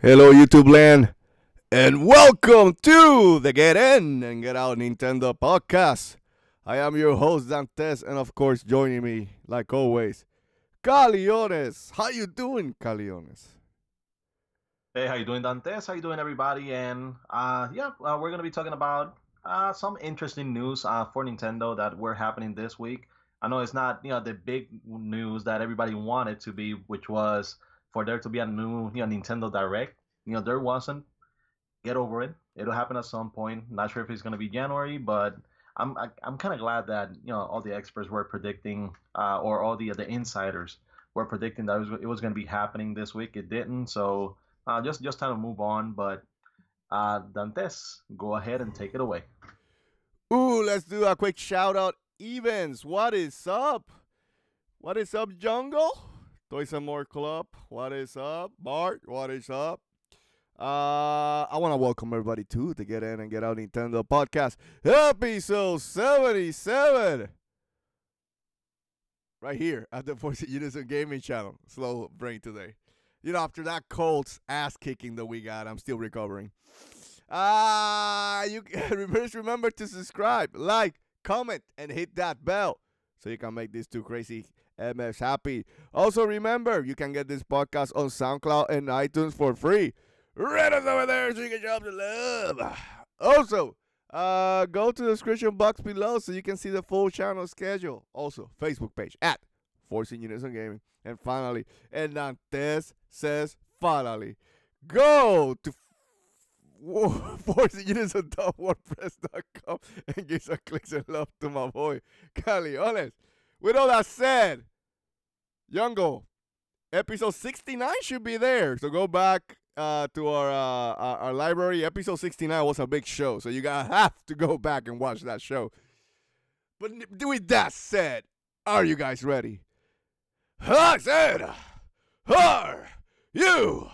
Hello, YouTube land, and welcome to the Get In and Get Out Nintendo podcast. I am your host, Dantes, and of course, joining me, like always, Caleones. How you doing, Caleones? Hey, how you doing, Dantes? How you doing, everybody? And we're gonna be talking about some interesting news for Nintendo that were happening this week. I know it's not the big news that everybody wanted to be, which was for there to be a new Nintendo Direct. There wasn't. Get over it. It'll happen at some point. Not sure if it's gonna be January, but I'm kind of glad that all the experts were predicting or all the insiders were predicting that it was gonna be happening this week. It didn't, so just time to move on. But Dantes, go ahead and take it away. Ooh, let's do a quick shout out. Evans, what is up? What is up, Jungle? Toys and More Club, what is up? Bart, what is up? I want to welcome everybody to the Get In and Get Out Nintendo podcast, episode 77. Right here at the Force In Unison gaming channel. Slow brain today. After that Colts ass kicking that we got, I'm still recovering. You remember to subscribe, like, comment, and hit that bell so you can make these two crazy MFs happy. Also, remember, you can get this podcast on SoundCloud and iTunes for free. Read us over there so you can show the love. Also, go to the description box below so you can see the full channel schedule. Also, Facebook page at Force In Unison Gaming. And finally, Dantes says finally, go to forceinunison.wordpress.com and give some clicks and love to my boy, Caleones. With all that said, Youngo, episode 69 should be there. So go back to our library. Episode 69 was a big show, so you gotta have to go back and watch that show. But with that said, are you guys ready? I said, are you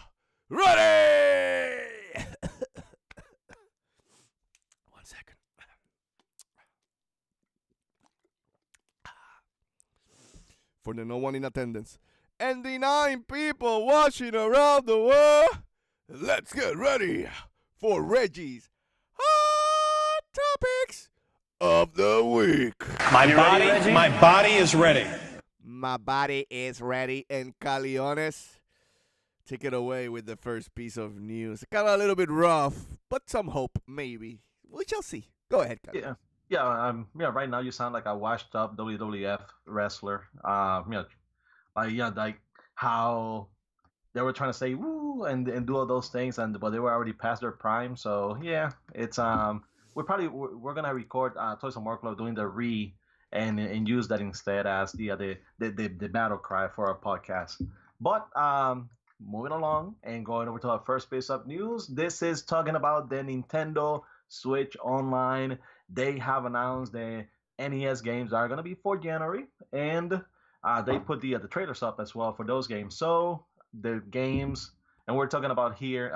ready? One second. For the no one in attendance and the 9 people watching around the world, let's get ready for Reggie's Hot Topics of the Week. My body is ready. My body is ready, and Caleones, take it away with the first piece of news. Kind of a little bit rough, but some hope, maybe. We shall see. Go ahead, Caleones. Right now you sound like a washed up WWF wrestler. Like how they were trying to say woo and do all those things, but they were already past their prime. So yeah, it's we're gonna record Toys and More Club doing the and use that instead as the battle cry for our podcast. But moving along and going over to our first piece of news, this is talking about the Nintendo Switch Online. They have announced the NES games that are going to be for January, and they put the trailers up as well for those games. So the games, and we're talking about here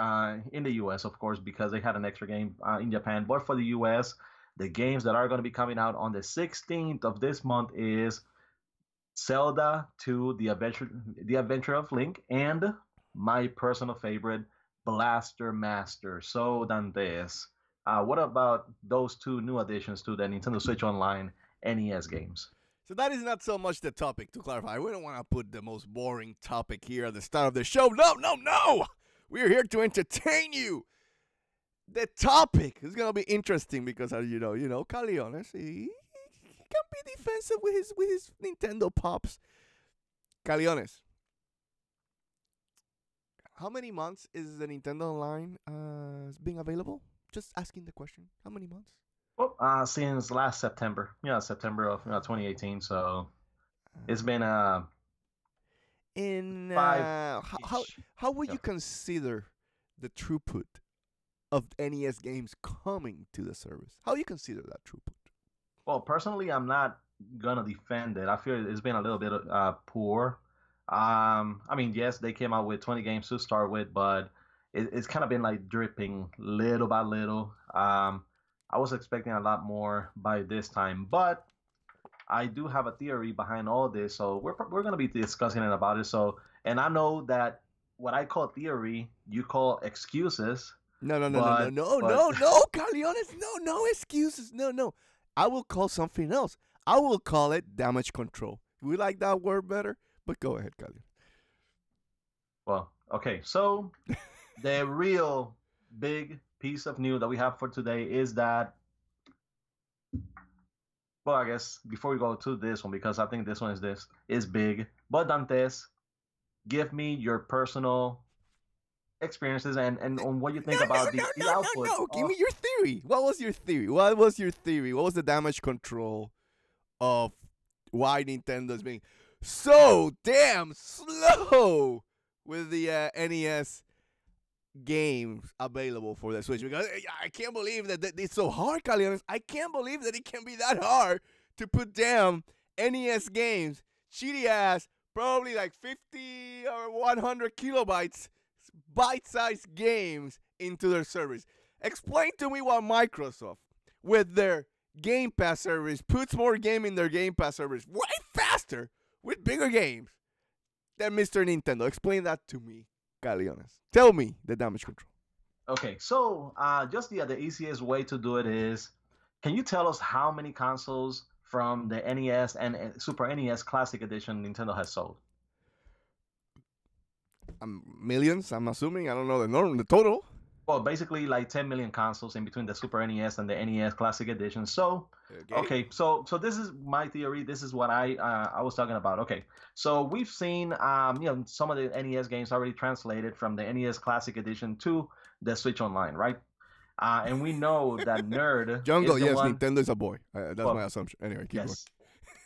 in the US, of course, because they had an extra game in Japan. But for the US, the games that are going to be coming out on the 16th of this month is Zelda 2, The Adventure of Link, and my personal favorite, Blaster Master. So Dantes, what about those two new additions to the Nintendo Switch Online NES games? So that is not so much the topic, to clarify. We don't want to put the most boring topic here at the start of the show. No. We're here to entertain you. The topic is going to be interesting because, as you know, Caleones, he can be defensive with his Nintendo pops. Caleones, how many months is the Nintendo Online being available? Just asking the question. How many months? Well, since last September. September of 2018. So it's been in five. how would you consider the throughput of NES games coming to the service? How do you consider that throughput? Well, personally, I'm not gonna defend it. I feel it's been a little bit poor. Yes, they came out with 20 games to start with, but it's kind of been like dripping little by little. I was expecting a lot more by this time, but I do have a theory behind all this, so we're going to be discussing it about it. So, and I know that what I call theory, you call excuses. No, But Caleones, no excuses, no. I will call something else. I will call it damage control. We like that word better, but go ahead, Caleones. well, okay. So the real big piece of news that we have for today is that. Well, I guess before we go to this one, because I think this one is big. But Dantes, give me your personal experiences and on what you think about the output. No. Give me your theory. What was your theory? What was the damage control of why Nintendo's being so damn slow with the NES games available for the Switch? Because I can't believe that it's so hard, Caleones. I can't believe that it can be that hard to put down NES games. Shitty ass, probably like 50 or 100 kilobytes, bite-sized games into their service. Explain to me why Microsoft, with their Game Pass service, puts more game in their Game Pass service way faster with bigger games than Mr. Nintendo. Explain that to me, Caleones. Tell me the damage control. Okay, so just the easiest way to do it is, can you tell us how many consoles from the NES and Super NES Classic Edition Nintendo has sold? Millions, I'm assuming. I don't know the total. Well, basically like 10 million consoles in between the Super NES and the NES Classic Edition. So, okay, so this is my theory. This is what I was talking about. Okay, so we've seen some of the NES games already translated from the NES Classic Edition to the Switch Online, right? And we know that Nerd Jungle, is the yes, one. Nintendo is a boy. That's my assumption. Anyway, keep going.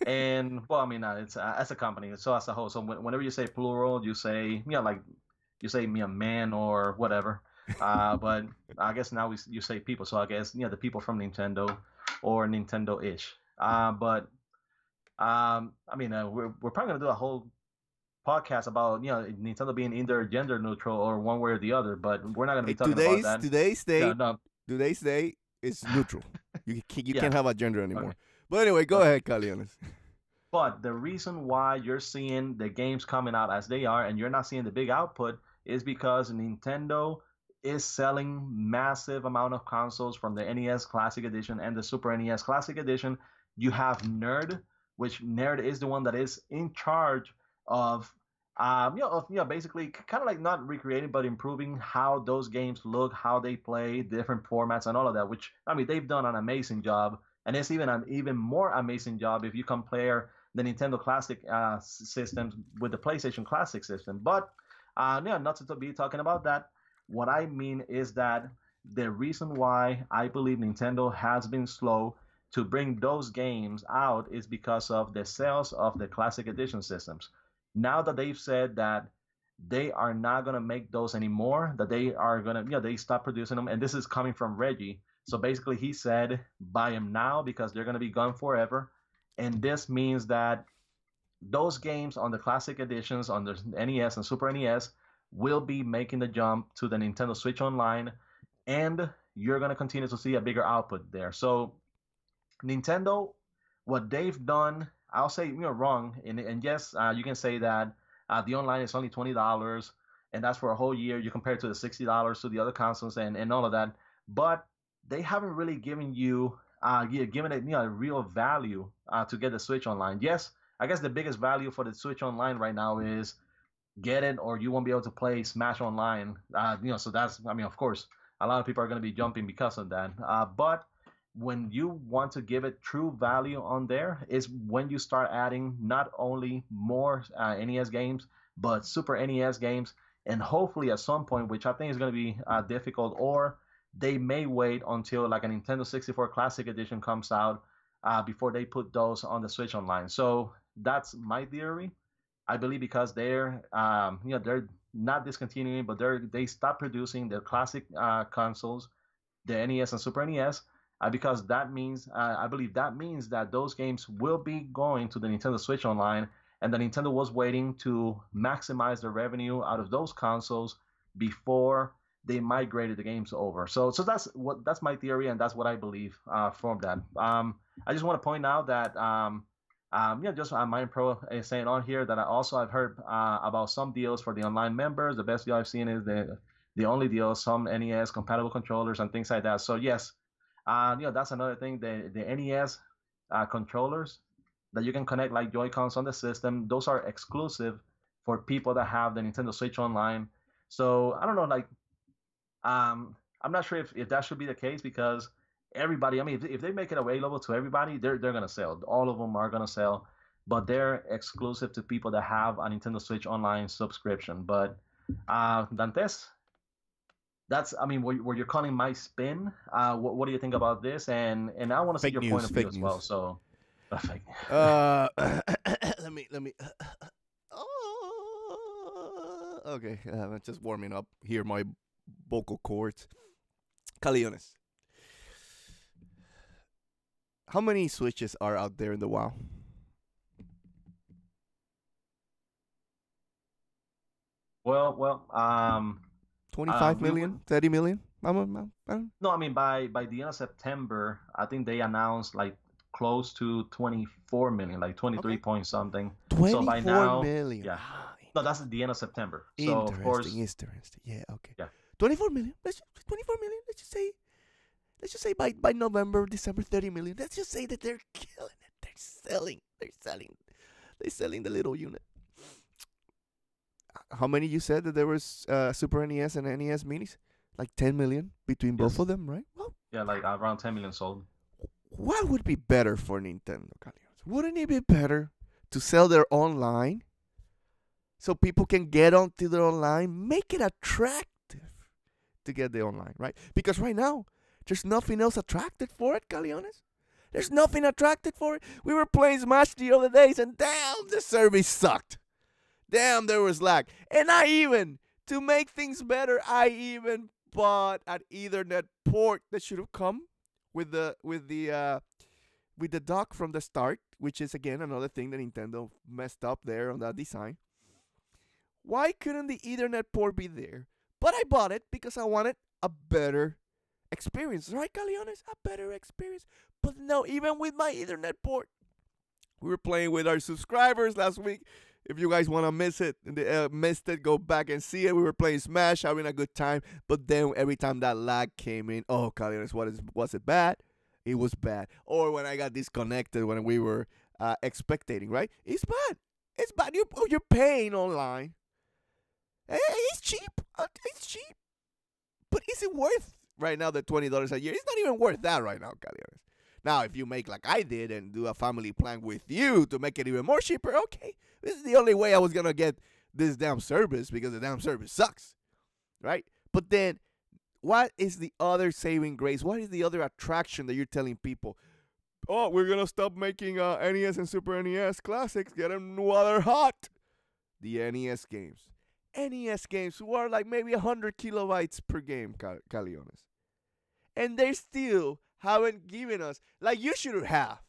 And well, I mean, it's as a company, so as a whole. So whenever you say plural, you say you say me a man or whatever. But I guess now you say people, so I guess the people from Nintendo or Nintendo-ish. But I mean, we're probably gonna do a whole podcast about Nintendo being either gender neutral or one way or the other. But we're not gonna be talking about that. Today's day is neutral. You can't have a gender anymore. Okay. But anyway, go ahead, Caleones. But the reason why you're seeing the games coming out as they are and you're not seeing the big output is because Nintendo is selling massive amount of consoles from the NES Classic Edition and the Super NES Classic Edition. You have Nerd, which Nerd is the one that is in charge of basically kind of like not recreating but improving how those games look, how they play, different formats and all of that, which I mean they've done an amazing job. And it's even an even more amazing job if you compare the Nintendo Classic systems with the PlayStation Classic system. But not to be talking about that. What I mean is that the reason why I believe Nintendo has been slow to bring those games out is because of the sales of the Classic Edition systems. Now that they've said that they are not going to make those anymore, that they are going to, they stop producing them. And this is coming from Reggie. So basically he said, buy them now because they're going to be gone forever. And this means that those games on the Classic Editions on the NES and Super NES will be making the jump to the Nintendo Switch Online, and you're going to continue to see a bigger output there. So Nintendo, what they've done, I'll say wrong, and yes, you can say that the online is only $20, and that's for a whole year. You compare it to the $60 to the other consoles and all of that, but they haven't really given you given it a real value to get the Switch Online. Yes, I guess the biggest value for the Switch Online right now is get it or you won't be able to play Smash Online. So that's, I mean, of course, a lot of people are going to be jumping because of that. But when you want to give it true value on there is when you start adding not only more NES games, but Super NES games. And hopefully at some point, which I think is going to be difficult, or they may wait until like a Nintendo 64 Classic Edition comes out before they put those on the Switch Online. So that's my theory. I believe because they're not discontinuing, but they stopped producing the classic consoles, the NES and Super NES, because that means I believe that means that those games will be going to the Nintendo Switch Online, and the Nintendo was waiting to maximize the revenue out of those consoles before they migrated the games over. So that's my theory, and that's what I believe from that. I just want to point out that just Mind Pro is saying on here that I've heard about some deals for the online members. The best deal I've seen is the only deal, some NES compatible controllers and things like that. So yes, that's another thing. The NES controllers that you can connect like Joy-Cons on the system, those are exclusive for people that have the Nintendo Switch Online. So I don't know, like I'm not sure if that should be the case because everybody. I mean, if they make it available to everybody, they're gonna sell. All of them are gonna sell, but they're exclusive to people that have a Nintendo Switch Online subscription. But Dantes, that's I mean, what you're calling my spin. What do you think about this? And I want to see your point of view as well. So, fake. let me. Okay, I'm just warming up here. My vocal cords. Caleones. How many Switches are out there in the WoW? Well, 25 million? 30 million? No, I mean by the end of September, I think they announced like close to 24 million, like 23 point something. 24 so by now, million. Yeah. No, that's at the end of September. So of course, interesting. Yeah, okay. Yeah. 24 million. 24 million. Let's just say by November, December, 30 million. Let's just say that they're killing it. They're selling the little unit. How many you said that there was Super NES and NES minis? Like 10 million between both of them, right? Well, yeah, like around 10 million sold. What would be better for Nintendo, Galleons? Wouldn't it be better to sell their online so people can get onto their online? Make it attractive to get the online, right? Because right now, there's nothing else attracted for it, Caleones. There's nothing attracted for it. We were playing Smash the other days, and damn, the service sucked. Damn, there was lag. And to make things better, I even bought an Ethernet port that should have come with the dock from the start, which is again another thing that Nintendo messed up there on that design. Why couldn't the Ethernet port be there? But I bought it because I wanted a better experience, right, Caleones? A better experience. But no, even with my Ethernet port, we were playing with our subscribers last week. If you guys want to missed it, go back and see it. We were playing Smash, having a good time. But then every time that lag came in, oh, Caleones, was it bad? It was bad. Or when I got disconnected when we were expectating, right? It's bad. It's bad. You're paying online. It's cheap. It's cheap. But is it worth right now the $20 a year? It's not even worth that right now, Caleones. Now, if you make like I did and do a family plan with you to make it even more cheaper, okay. This is the only way I was going to get this damn service because the damn service sucks, right? But then what is the other saving grace? What is the other attraction that you're telling people? Oh, we're going to stop making NES and Super NES classics. Get them while hot. The NES games. NES games who are like maybe 100 kilobytes per game, Caleones. And they still haven't given us, like you should have,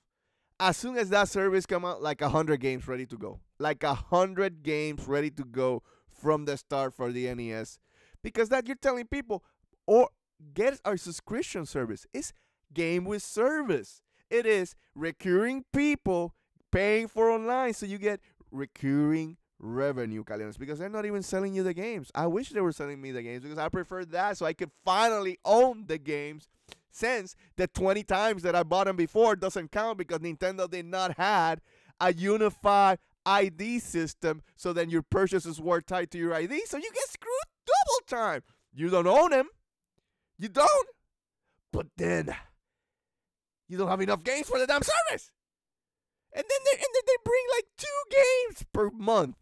as soon as that service come out, like 100 games ready to go. Like 100 games ready to go from the start for the NES. Because that you're telling people, or get our subscription service. It's game with service. It is recurring people paying for online, so you get recurring revenue, Caleones, because they're not even selling you the games. I wish they were selling me the games because I prefer that so I could finally own the games, since the 20 times that I bought them before doesn't count because Nintendo did not have a unified ID system, so then your purchases were tied to your ID, so you get screwed double time. You don't own them. You don't. But then you don't have enough games for the damn service. And then they bring like 2 games per month.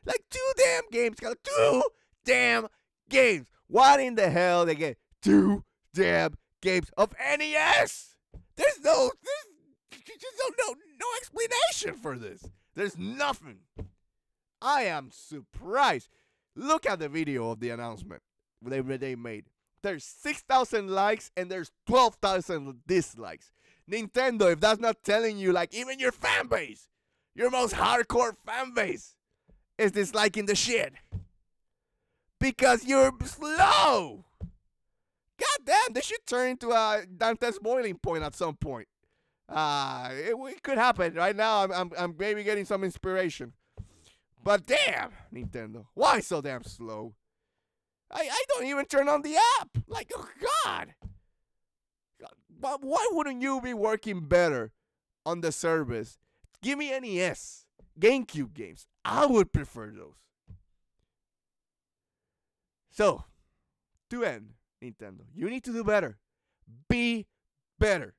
Like 2 damn games. 2 damn games. What in the hell they get 2 damn games of NES? There's no explanation for this. There's nothing. I am surprised. Look at the video of the announcement they made. There's 6,000 likes and there's 12,000 dislikes. Nintendo, if that's not telling you, like, even your fan base, your most hardcore fan base, is disliking the shit. Because you're slow. God damn, this should turn into a Dantes boiling point at some point. It could happen. Right now, I'm maybe getting some inspiration. But damn, Nintendo, why so damn slow? I don't even turn on the app. Like, oh God. But why wouldn't you be working better on the service? Give me NES, GameCube games. I would prefer those. So, to end, Nintendo, you need to do better. Be better.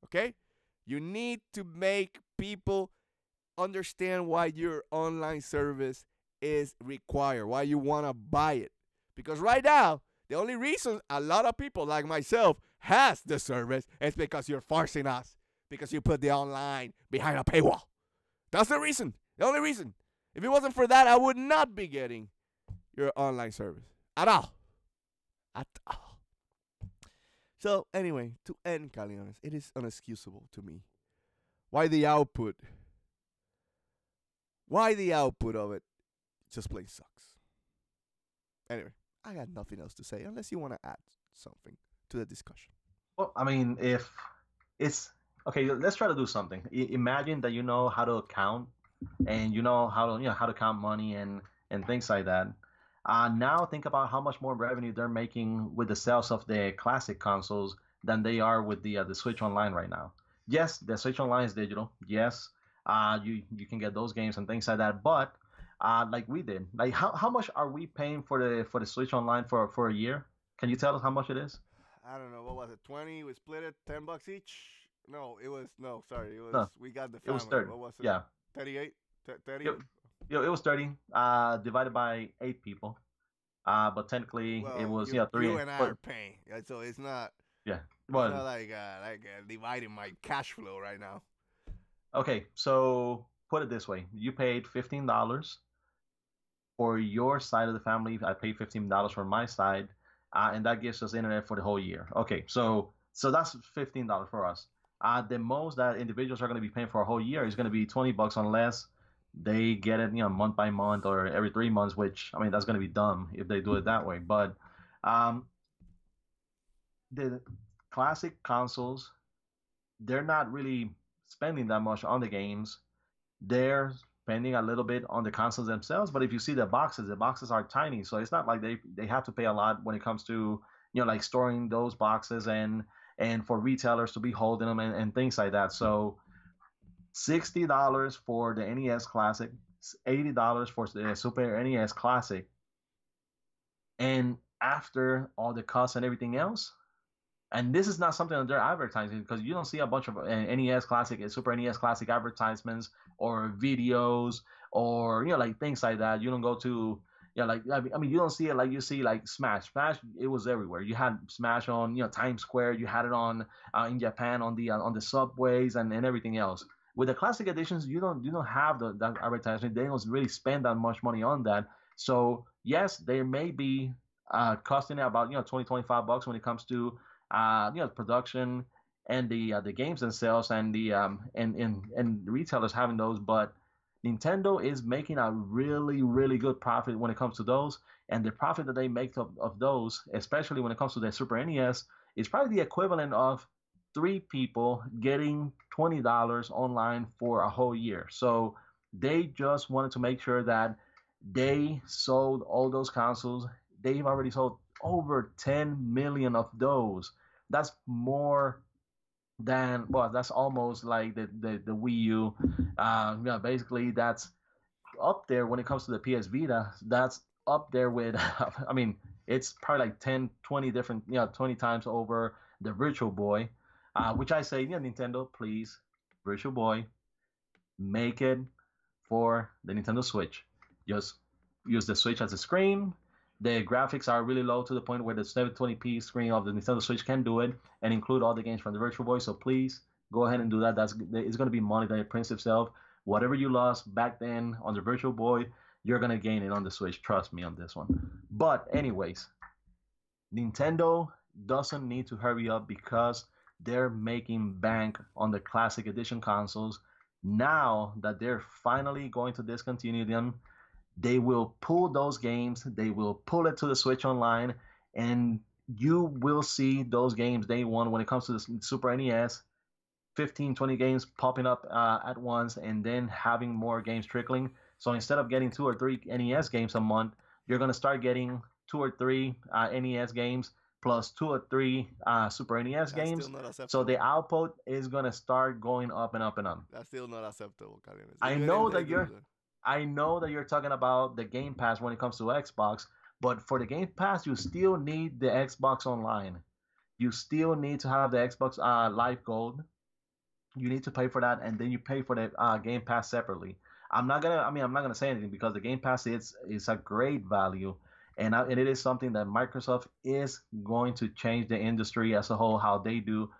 Okay? You need to make people understand why your online service is required, why you want to buy it. Because right now, the only reason a lot of people like myself has the service is because you're forcing us, because you put the online behind a paywall. That's the reason. The only reason. If it wasn't for that, I would not be getting your online service at all. At all. So anyway, to end, Caleones, it is inexcusable to me. Why the output of it just plain sucks. Anyway, I got nothing else to say unless you want to add something to the discussion. Well, I mean, if it's okay, let's try to do something. Imagine that you know how to count, and you know how to count money and things like that. Now think about how much more revenue they're making with the sales of the classic consoles than they are with the Switch Online right now. Yes, the Switch Online is digital. Yes, you can get those games and things like that. But like we did, like how much are we paying for the Switch Online for a year? Can you tell us how much it is? I don't know. What was it? 20? We split it. $10 each. No, it was Sorry, it was. No, we got the family. it was 30. What was it? Yeah, 38. 30. It was 30 divided by 8 people. But technically it was 3. You and I are paying, so it's not. Yeah, well, it's not like dividing my cash flow right now. Okay, so put it this way: you paid $15 for your side of the family. I paid $15 for my side, and that gives us internet for the whole year. Okay, so that's $15 for us. The most that individuals are going to be paying for a whole year is going to be $20 unless they get it, month by month or every 3 months. Which, I mean, that's going to be dumb if they do it that way. But the classic consoles, they're not really spending that much on the games. They're spending a little bit on the consoles themselves. But if you see the boxes are tiny, so it's not like they have to pay a lot when it comes to like storing those boxes and for retailers to be holding them and things like that. So $60 for the NES Classic, $80 for the Super NES Classic, and after all the costs and everything else. And this is not something that they're advertising, because you don't see a bunch of NES Classic and Super NES Classic advertisements or videos or like things like that. You don't go to you don't see it like you see like Smash. It was everywhere. You had Smash on Times Square. You had it on in Japan on the subways and everything else. With the classic editions, you don't have that advertisement. They don't really spend that much money on that. So yes, they may be costing about $20-$25 when it comes to production and the games themselves and the and retailers having those. But Nintendo is making a really, really good profit when it comes to those, and the profit that they make of those, especially when it comes to the Super NES, is probably the equivalent of 3 people getting $20 online for a whole year. So they just wanted to make sure that they sold all those consoles. They've already sold over 10 million of those. That's more than, well, that's almost like the Wii U. Basically that's up there when it comes to the PS Vita. That's up there with, I mean, it's probably like 10, 20 different, 20 times over the Virtual Boy. Which I say, Nintendo, please, Virtual Boy, make it for the Nintendo Switch. Just use the Switch as a screen. The graphics are really low to the point where the 720p screen of the Nintendo Switch can do it and include all the games from the Virtual Boy. So please go ahead and do that. It's going to be money that it prints itself. Whatever you lost back then on the Virtual Boy, you're going to gain it on the Switch. Trust me on this one. But anyways, Nintendo doesn't need to hurry up because they're making bank on the Classic Edition consoles. Now that they're finally going to discontinue them, they will pull those games, they will pull it to the Switch Online, and you will see those games day one when it comes to the Super NES 15, 20 games popping up at once, and then having more games trickling. So instead of getting 2 or 3 NES games a month, you're going to start getting 2 or 3 NES games plus 2 or 3 Super NES That's still games. not So acceptable. the output is going to start going up and up and up. That's still not acceptable, Caleones. I Even if know they that do you're that. I know that you're talking about the Game Pass when it comes to Xbox, but for the Game Pass, you still need the Xbox Online. You still need to have the Xbox Live Gold. You need to pay for that, and then you pay for the Game Pass separately. I'm not gonna say anything because the Game Pass is a great value, and it is something that Microsoft is going to change the industry as a whole, how they do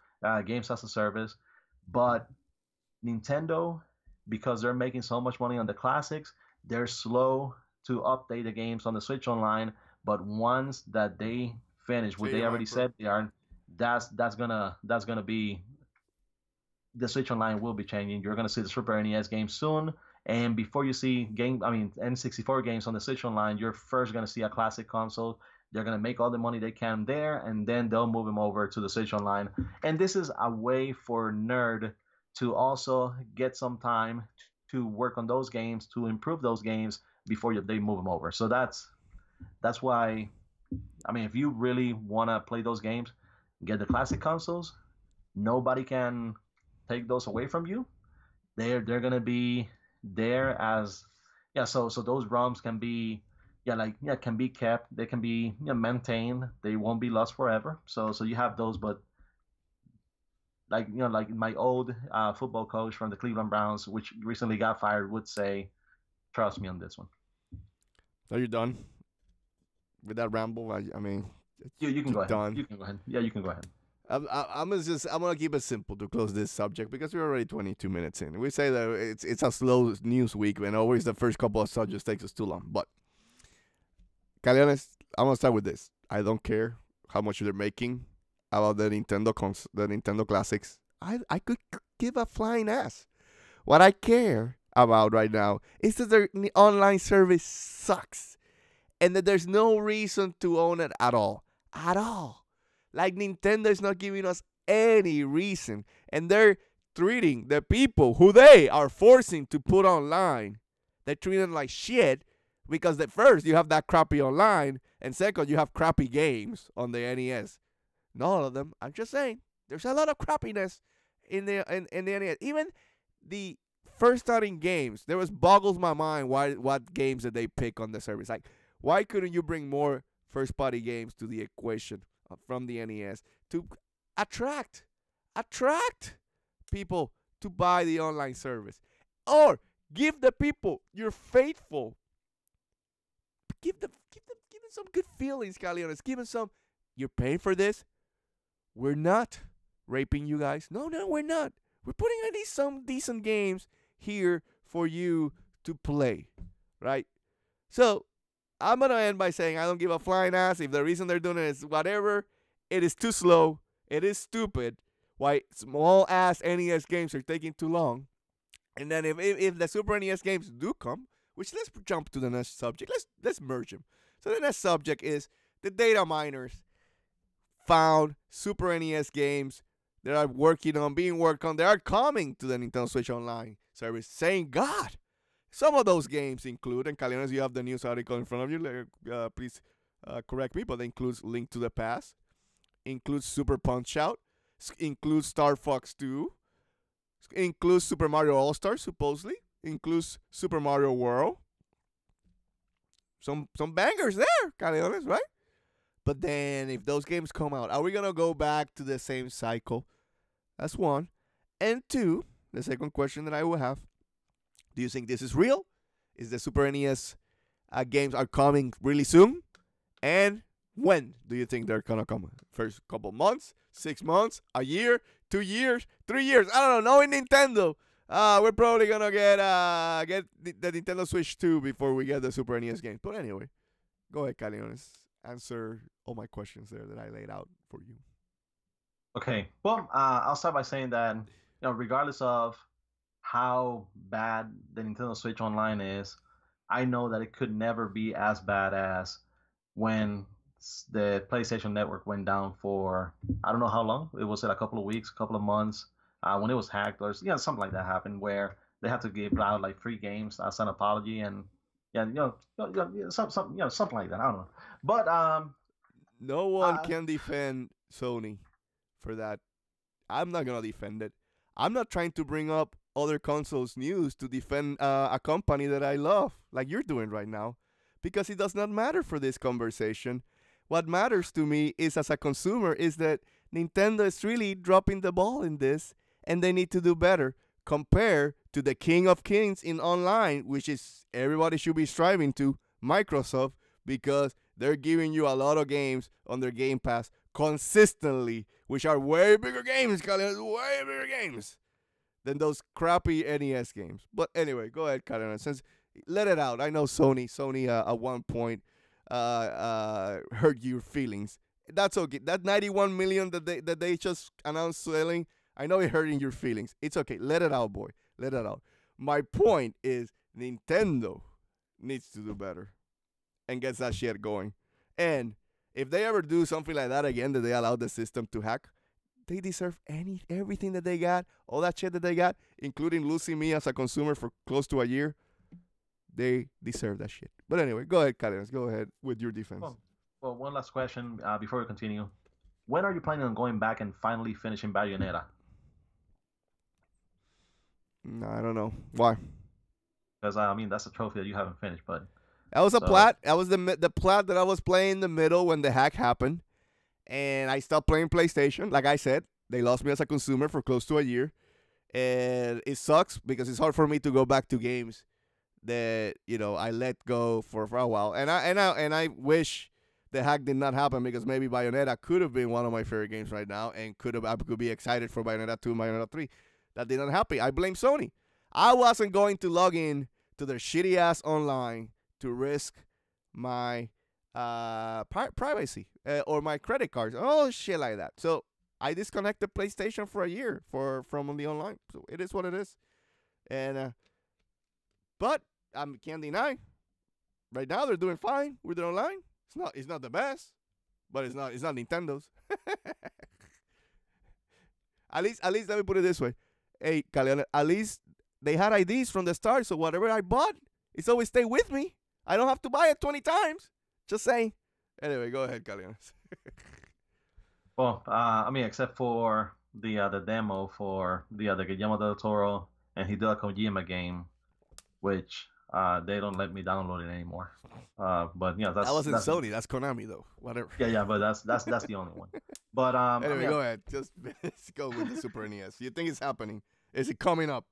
games as a service. But Nintendo, because they're making so much money on the classics, they're slow to update the games on the Switch Online. But once that they finish what So they you're already right, bro. said they are, that's gonna be the Switch Online will be changing. You're gonna see the Super NES games soon, and before you see N64 games on the Switch Online, you're first gonna see a classic console. They're gonna make all the money they can there, and then they'll move them over to the Switch Online. And this is a way for Nerd to also get some time to work on those games, to improve those games before they move them over. So that's why. I mean, if you really wanna play those games, get the classic consoles. Nobody can take those away from you. They're gonna be there as yeah. So those ROMs can be can be kept. They can be maintained. They won't be lost forever. So you have those, but like my old football coach from the Cleveland Browns, which recently got fired, would say, trust me on this one. Are you done with that ramble? I mean, You can you're go ahead. done. You can go ahead. Yeah, you can go ahead. I'm gonna keep it simple to close this subject because we're already 22 minutes in. We say that it's a slow news week and always the first couple of subjects takes us too long. But Caleones, I'm gonna start with this. I don't care how much they're making about the Nintendo Classics. I could give a flying ass. What I care about right now is that their online service sucks and that there's no reason to own it at all. At all. Like Nintendo is not giving us any reason. And they're treating the people who they are forcing to put online, they're treating them like shit because at first you have that crappy online and second you have crappy games on the NES. Not all of them. I'm just saying there's a lot of crappiness in the NES. Even the first starting games, there was boggles my mind what games that they pick on the service. Like, why couldn't you bring more first party games to the equation from the NES to attract people to buy the online service, or give the people you're faithful, give them some good feelings, Caleones. Give them some. You're paying for this. We're not raping you guys. No, we're not. We're putting at least some decent games here for you to play, right? So I'm gonna end by saying I don't give a flying ass if the reason they're doing it is whatever. It is too slow. It is stupid. Why small ass NES games are taking too long. And then if the Super NES games do come, which let's jump to the next subject. Let's merge them. So the next subject is the data miners found Super NES games that are being worked on. They are coming to the Nintendo Switch Online service. Saying God, some of those games include, and Caleones, you have the news article in front of you. Please correct me, but it includes Link to the Past, includes Super Punch Out, includes Star Fox 2, includes Super Mario All Stars, supposedly, includes Super Mario World. Some bangers there, Caleones, right? But then, if those games come out, are we gonna go back to the same cycle? That's one. And two, the second question that I will have: do you think this is real? Is the Super NES games are coming really soon? And when do you think they're gonna come? First couple months, 6 months, a year, 2 years, 3 years? I don't know. Knowing Nintendo, we're probably gonna get the Nintendo Switch 2 before we get the Super NES games. But anyway, go ahead, Caleones. Answer all my questions there that I laid out for you. Okay. Well, I'll start by saying that regardless of how bad the Nintendo Switch Online is, I know that it could never be as bad as when the PlayStation Network went down for I don't know how long. It was a couple of weeks, a couple of months. when it was hacked or something like that happened where they had to give out like free games as an apology and something like that. I don't know, but No one can defend Sony for that. I'm not gonna defend it. I'm not trying to bring up other consoles news to defend a company that I love, like you're doing right now, because it does not matter for this conversation. What matters to me is, as a consumer, is that Nintendo is really dropping the ball in this, and they need to do better compared to the king of kings in online, which is everybody should be striving to, Microsoft, because they're giving you a lot of games on their Game Pass consistently, which are way bigger games, Caleones, way bigger games than those crappy NES games. But anyway, go ahead, Caleones. Since let it out. I know Sony at one point hurt your feelings. That's okay. That 91 million that they just announced selling, I know it hurting your feelings. It's okay. Let it out, boy. Let it out. My point is Nintendo needs to do better and gets that shit going. And if they ever do something like that again, that they allow the system to hack, they deserve everything that they got, all that shit that they got, including losing me as a consumer for close to a year. They deserve that shit. But anyway, go ahead, Caleones. Go ahead with your defense. Well, one last question before we continue. When are you planning on going back and finally finishing Bayonetta? No, I don't know. Why? Because, I mean, that's a trophy that you haven't finished, but... That was a plat. That was the plat that I was playing in the middle when the hack happened. And I stopped playing PlayStation. Like I said, they lost me as a consumer for close to a year. And it sucks because it's hard for me to go back to games that, I let go for a while. And I wish the hack did not happen, because maybe Bayonetta could have been one of my favorite games right now, and I could be excited for Bayonetta 2 and Bayonetta 3. That did not happen. I blame Sony. I wasn't going to log in to their shitty ass online to risk my privacy or my credit cards, all shit like that. So I disconnected PlayStation for a year from the online. So it is what it is. And but I can't deny, right now they're doing fine with their online. It's not the best, but it's not Nintendo's. At least let me put it this way. Hey, Caleones, at least they had IDs from the start, so whatever I bought, it's always stay with me. I don't have to buy it 20 times. Just saying. Anyway, go ahead, Caleones. Well, I mean, except for the demo for the Guillermo del Toro and Hideo Kojima game, which they don't let me download it anymore. But that's that wasn't Sony. That's Konami, though. Whatever. Yeah, but that's the only one. But anyway, go ahead. Just let's go with the Super NES. You think it's happening? Is it coming up?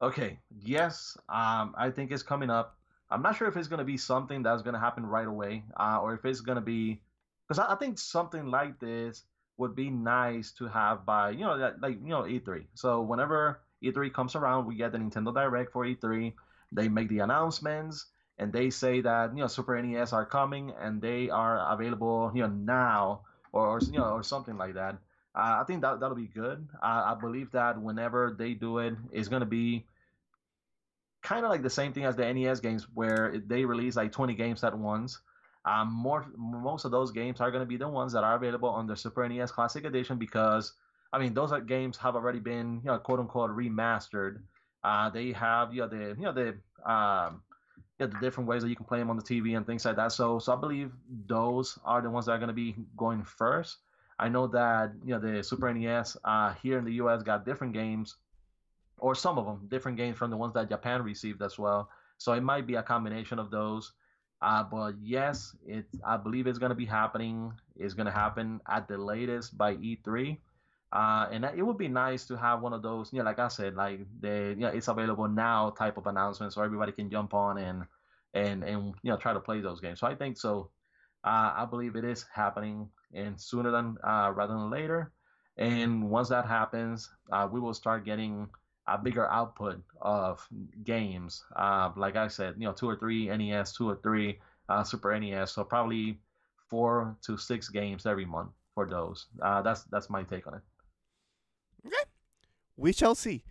Okay. Yes. I think it's coming up. I'm not sure if it's going to be something that's going to happen right away, or if it's going to be, because I think something like this would be nice to have by E3. So whenever E3 comes around, we get the Nintendo Direct for E3. They make the announcements and they say that Super NES are coming and they are available now or something like that. I think that'll be good. I believe that whenever they do it, it's going to be kind of like the same thing as the NES games, where they release like 20 games at once. Most of those games are going to be the ones that are available on the Super NES Classic Edition, because I mean those games have already been quote unquote remastered. They have the different ways that you can play them on the TV and things like that. So I believe those are the ones that are going to be going first. I know that the Super NES here in the US got different games, or some of them different games from the ones that Japan received as well. So it might be a combination of those. But yes, I believe it's going to be happening. It's going to happen at the latest by E3. And it would be nice to have one of those, like I said, like it's available now type of announcements, so everybody can jump on and try to play those games. So I think so. I believe it is happening, and sooner than rather than later. And once that happens, we will start getting a bigger output of games. Like I said, 2 or 3 NES, 2 or 3 Super NES. So probably 4 to 6 games every month for those. That's my take on it. Okay, we shall see.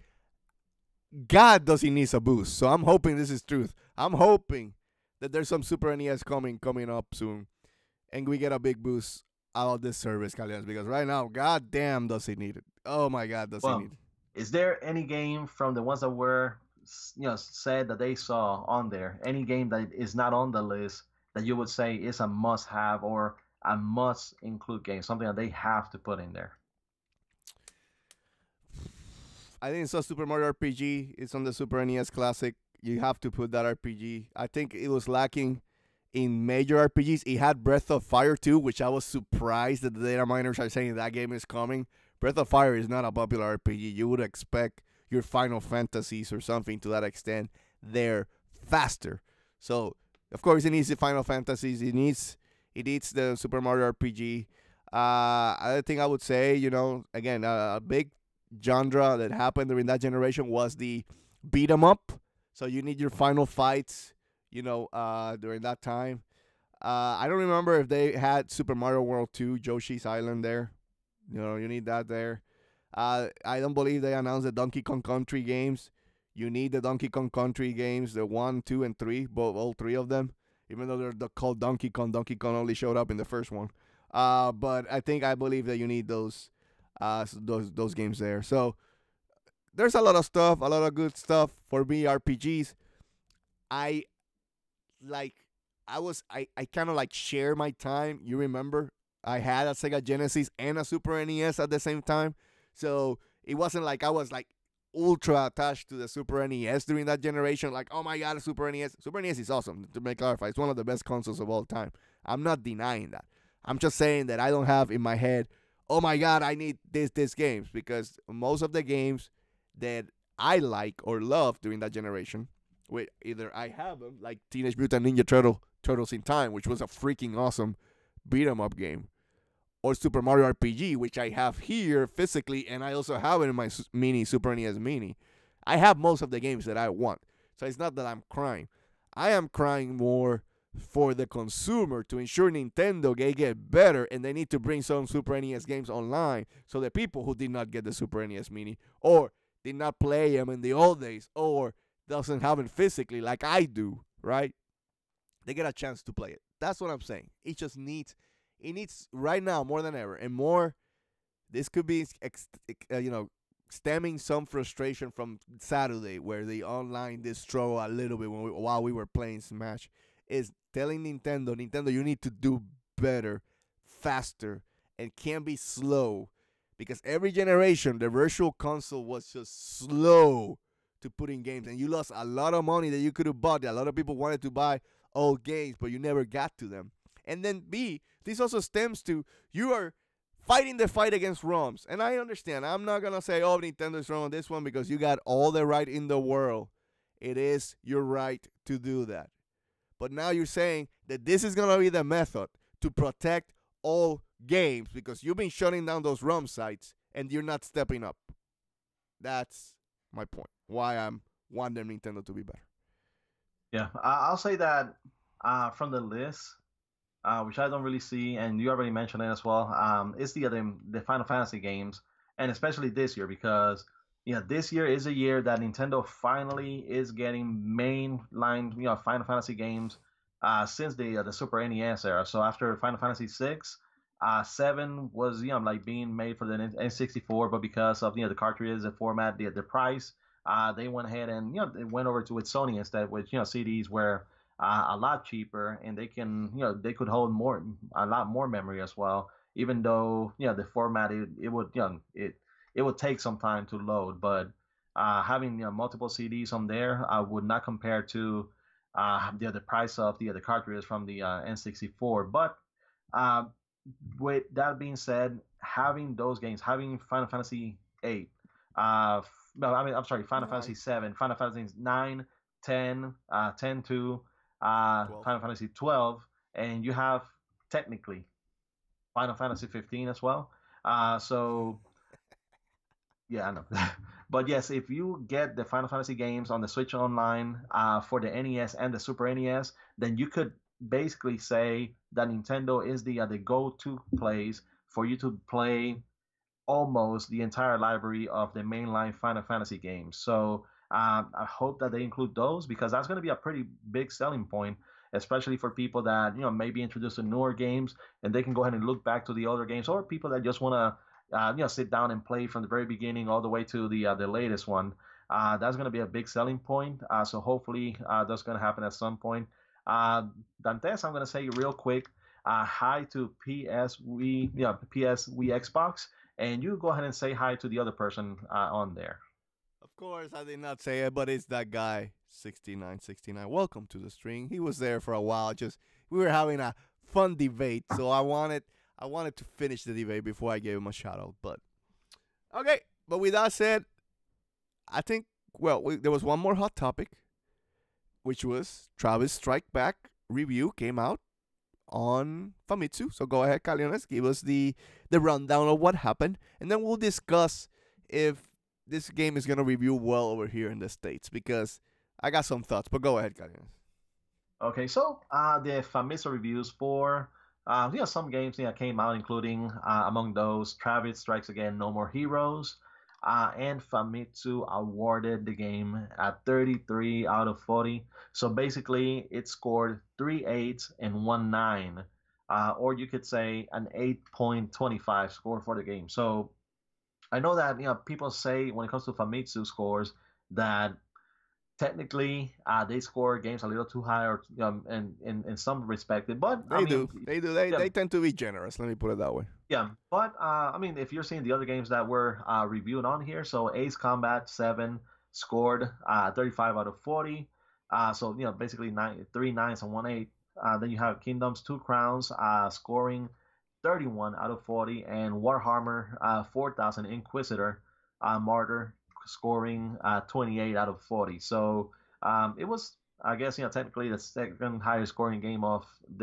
God, does he need a boost? So I'm hoping this is truth. I'm hoping that there's some Super NES coming up soon, and we get a big boost about this service, Caleones, because right now, goddamn, does he need it? Oh my God, does he Well, need it? is there any game from the ones that were said that they saw on there? Any game that is not on the list that you would say is a must-have or a must-include game, something that they have to put in there? I think it's a Super Mario RPG. It's on the Super NES Classic. You have to put that RPG. I think it was lacking in major RPGs. It had Breath of Fire too, which I was surprised that the data miners are saying that game is coming. Breath of Fire is not a popular RPG. You would expect your Final Fantasies or something to that extent. They're faster. So of course it needs the Final Fantasies. It needs the Super Mario RPG. Other thing I would say, again, a big genre that happened during that generation was the beat 'em up. So you need your final fights, during that time. I don't remember if they had Super Mario World 2, Yoshi's Island there. You need that there. I don't believe they announced the Donkey Kong Country games. You need the Donkey Kong Country games, the 1, 2, and 3, both all three of them. Even though they're called Donkey Kong only showed up in the first one. But I believe that you need those games there. So there's a lot of stuff, a lot of good stuff for me RPGs. I like I kind of like share my time. You remember I had a Sega Genesis and a Super NES at the same time. So it wasn't like I was like ultra attached to the Super NES during that generation. Like, oh my God, a Super NES. Super NES is awesome, to make clarify. It's one of the best consoles of all time. I'm not denying that. I'm just saying that I don't have in my head, oh my God, I need this games, because most of the games that I like or love during that generation, either I have them, like Teenage Mutant Ninja Turtles in Time, which was a freaking awesome beat 'em up game, or Super Mario RPG, which I have here physically, and I also have it in my Super NES Mini. I have most of the games that I want, so it's not that I'm crying. I am crying more for the consumer to ensure Nintendo get better, and they need to bring some Super NES games online, so the people who did not get the Super NES Mini or did not play them in the old days or doesn't have it physically like I do, right? They get a chance to play it. That's what I'm saying. It needs right now more than ever, and more. This could be, stemming some frustration from Saturday, where the online distro a little bit while we were playing Smash, is telling Nintendo, you need to do better, faster, and can't be slow, because every generation the virtual console was just slow to put in games, and you lost a lot of money that you could have bought. A lot of people wanted to buy old games, but you never got to them. And then B, this also stems to you are fighting the fight against ROMs. And I understand. I'm not going to say, oh, Nintendo's wrong on this one, because you got all the right in the world. It is your right to do that. But now you're saying that this is going to be the method to protect all games, because you've been shutting down those ROM sites and you're not stepping up. That's my point. Why I'm wanting Nintendo to be better. Yeah, I'll say that from the list, which I don't really see, and you already mentioned it as well, is the Final Fantasy games, and especially this year, because this year is a year that Nintendo finally is getting mainline Final Fantasy games since the Super NES era. So after Final Fantasy 6, 7 was like being made for the N64, but because of the cartridges, the format, the price, they went ahead and they went over to with Sony instead, which CDs were a lot cheaper, and they can they could hold a lot more memory as well. Even though the format it would take some time to load, but having multiple CDs on there would not compare to the price of the cartridges from the N64. But uh, with that being said, having those games, having Final Fantasy 8, no, I mean, I'm sorry, Final Fantasy 7, Final Fantasy 9, 10, 10 2, 12. Final Fantasy 12, and you have technically Final Fantasy 15 as well. So yeah, I know. But yes, if you get the Final Fantasy games on the Switch Online for the NES and the Super NES, then you could basically say that Nintendo is the go-to place for you to play almost the entire library of the mainline Final Fantasy games. So I hope that they include those, because that's going to be a pretty big selling point. especially for people that may be introduced to newer games and they can go ahead and look back to the older games, or people that just want to sit down and play from the very beginning all the way to the latest one. That's going to be a big selling point. So hopefully that's going to happen at some point. Dantes, I'm going to say real quick, hi to PS Xbox, and you go ahead and say hi to the other person on there. Of course, I did not say it, but it's that guy, 6969. Welcome to the stream. He was there for a while. Just we were having a fun debate, so I wanted to finish the debate before I gave him a shout out. But okay, but with that said, I think there was one more hot topic, which was Travis Strike Back review came out on Famitsu. So go ahead, Caleones, give us the rundown of what happened, and then we'll discuss if this game is gonna review well over here in the States, because I got some thoughts. But go ahead, Caleones. Okay, so the Famitsu reviews for some games came out, including among those Travis Strikes Again, No More Heroes, and Famitsu awarded the game at 33 out of 40. So basically, it scored 3 8s and 1 9, or you could say an 8.25 score for the game. So I know that people say when it comes to Famitsu scores that technically they score games a little too high, or in some respect, but they tend to be generous, let me put it that way. But I mean, if you're seeing the other games that we're reviewing on here, so Ace Combat 7 scored 35 out of 40, so basically 3 9s and 1 8. Then you have Kingdoms 2 Crowns scoring 31 out of 40, and Warhammer 4000 Inquisitor Martyr scoring 28 out of 40. So it was, I guess, technically the second highest scoring game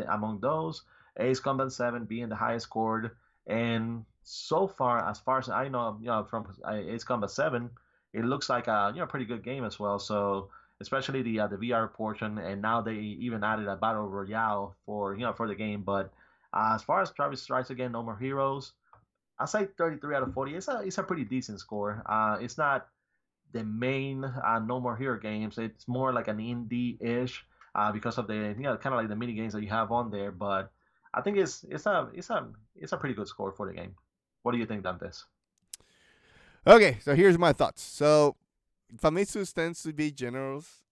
among those. Ace Combat 7 being the highest scored, and so far as I know, from Ace Combat 7, it looks like a pretty good game as well. So especially the VR portion, and now they even added a battle royale for the game. But as far as Travis Strikes Again, No More Heroes, I say 33 out of 40. It's a pretty decent score. It's not the main No More Hero games. It's more like an indie-ish because of the kind of like the mini games that you have on there. But I think it's a pretty good score for the game. What do you think, Dantes? Okay, so here's my thoughts. So Famitsu tends to be generous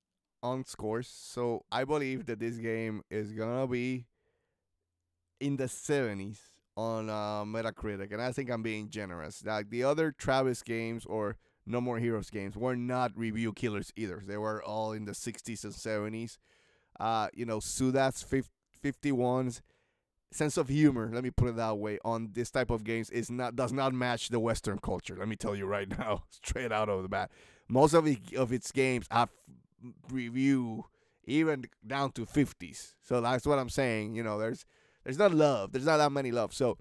on scores, so I believe that this game is gonna be in the 70s on Metacritic, and I think I'm being generous. Like the other Travis games or No More Heroes games were not review killers either. They were all in the 60s and 70s. Suda's 51's sense of humor, let me put it that way, on this type of games does not match the Western culture. Let me tell you right now, straight out of the bat. Most of its games have review even down to 50s. So that's what I'm saying. There's not love. There's not that many love. So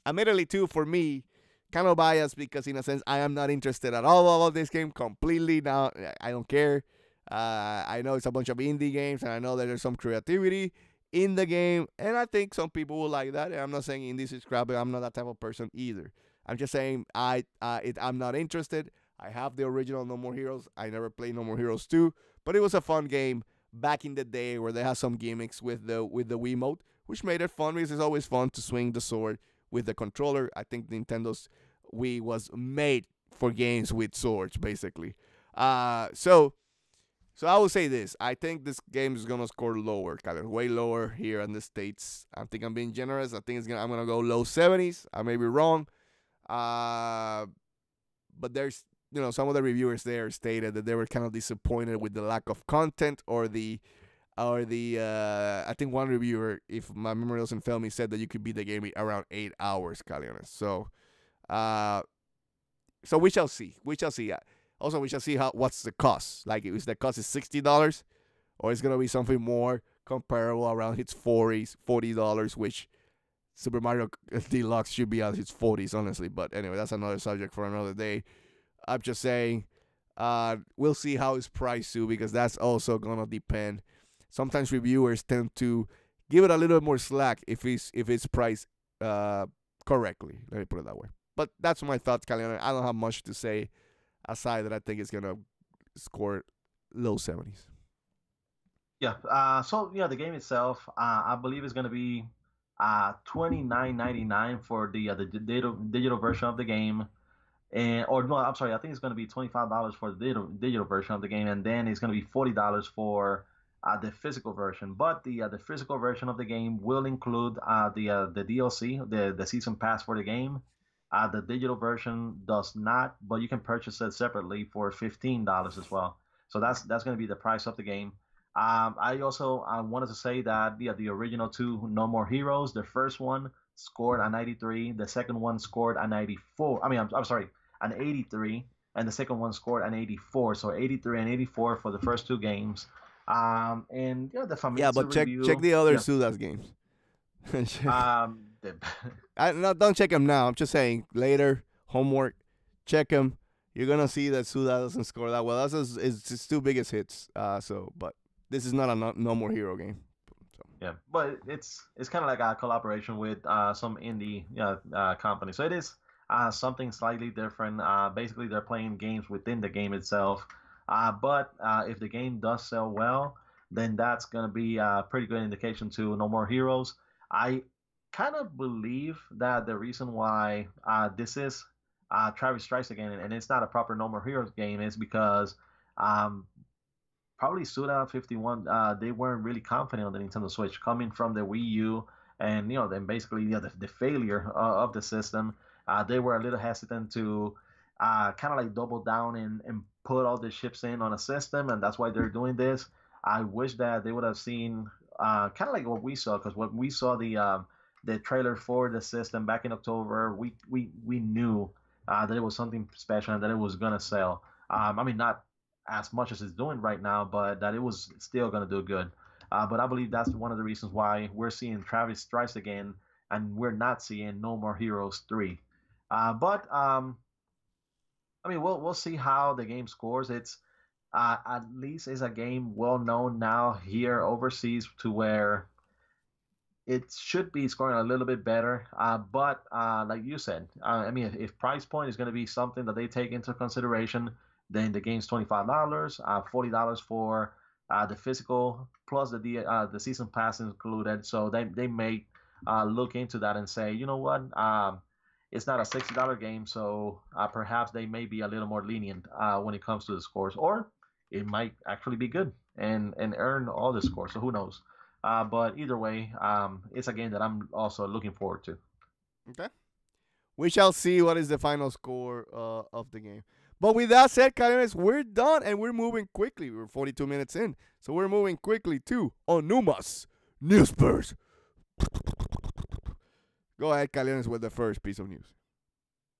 admittedly, too, for me, kind of biased because in a sense I am not interested at all of this game completely. Now I don't care. I know it's a bunch of indie games, and I know that there's some creativity in the game, and I think some people will like that. And I'm not saying indies is crap, but I'm not that type of person either. I'm just saying I'm not interested. I have the original No More Heroes. I never played No More Heroes 2, but it was a fun game back in the day where they had some gimmicks with the Wiimote, which made it fun because it's always fun to swing the sword with the controller. I think Nintendo's Wii was made for games with swords, basically. So I will say this. I think this game is going to score lower, kind of way lower here in the States. I think I'm being generous. I think I'm going to go low 70s. I may be wrong. But there's, some of the reviewers there stated that they were kind of disappointed with the lack of content or the I think one reviewer, if my memory doesn't fail me, said that you could beat the game in around 8 hours, Caleones. So we shall see. Also, we shall see what's the cost. Like, if the cost is $60, or it's gonna be something more comparable around its $40, which Super Mario Deluxe should be at its 40s, honestly. But anyway, that's another subject for another day. I'm just saying, we'll see how it's priced too, because that's also gonna depend. Sometimes reviewers tend to give it a little bit more slack if it's priced correctly. Let me put it that way. But that's my thoughts, Caleones. I don't have much to say aside that I think it's gonna score low 70s. Yeah. So yeah, the game itself, I believe is going to be 29.99 for the digital version of the game, and or no, I'm sorry, I think it's going to be $25 for the digital version of the game, and then it's going to be $40 for the physical version. But the physical version of the game will include the DLC, the season pass for the game. The digital version does not, but you can purchase it separately for $15 as well. So that's going to be the price of the game. I also wanted to say that the original two No More Heroes, the first one scored a 93, the second one scored a 94. I mean, I'm sorry, an 83, and the second one scored an 84. So 83 and 84 for the first two games. And yeah, the Yeah, Famitsu but check review. the other Yeah. Sudas games. The, No, don't check them now. I'm just saying later homework. Check them. You're gonna see that Suda doesn't score that well. That's his two biggest hits. But this is not a no more hero game. So. yeah, but it's kind of like a collaboration with some indie company. So it is something slightly different. Basically, they're playing games within the game itself. But if the game does sell well, then that's gonna be a pretty good indication to No More Heroes. I kind of believe that the reason why this is Travis Strikes Again and it's not a proper No More Heroes game is because um, probably Suda 51, they weren't really confident on the Nintendo Switch coming from the Wii U, and then basically the failure of the system. They were a little hesitant to kind of like double down and put all the chips in on a system, and that's why they're doing this. I wish that they would have seen kind of like what we saw, because when we saw the trailer for the system back in October, we knew that it was something special and that it was gonna sell. I mean, not as much as it's doing right now, but that it was still going to do good. But I believe that's one of the reasons why we're seeing Travis Trice again, and we're not seeing No More Heroes 3. But I mean, we'll see how the game scores. It's at least is a game well known now here overseas to where it should be scoring a little bit better. But like you said, I mean, if price point is going to be something that they take into consideration, then the game's $25, $40 for the physical plus the season pass included. So they may look into that and say, you know what, it's not a $60 game, so perhaps they may be a little more lenient when it comes to the scores, or it might actually be good and earn all the scores. So who knows? But either way, it's a game that I'm also looking forward to. Okay. We shall see what is the final score of the game. But with that said, Caleones, we're done and we're moving quickly. We're 42 minutes in, so we're moving quickly to Onuma's Newspers. Go ahead, Caleones, with the first piece of news.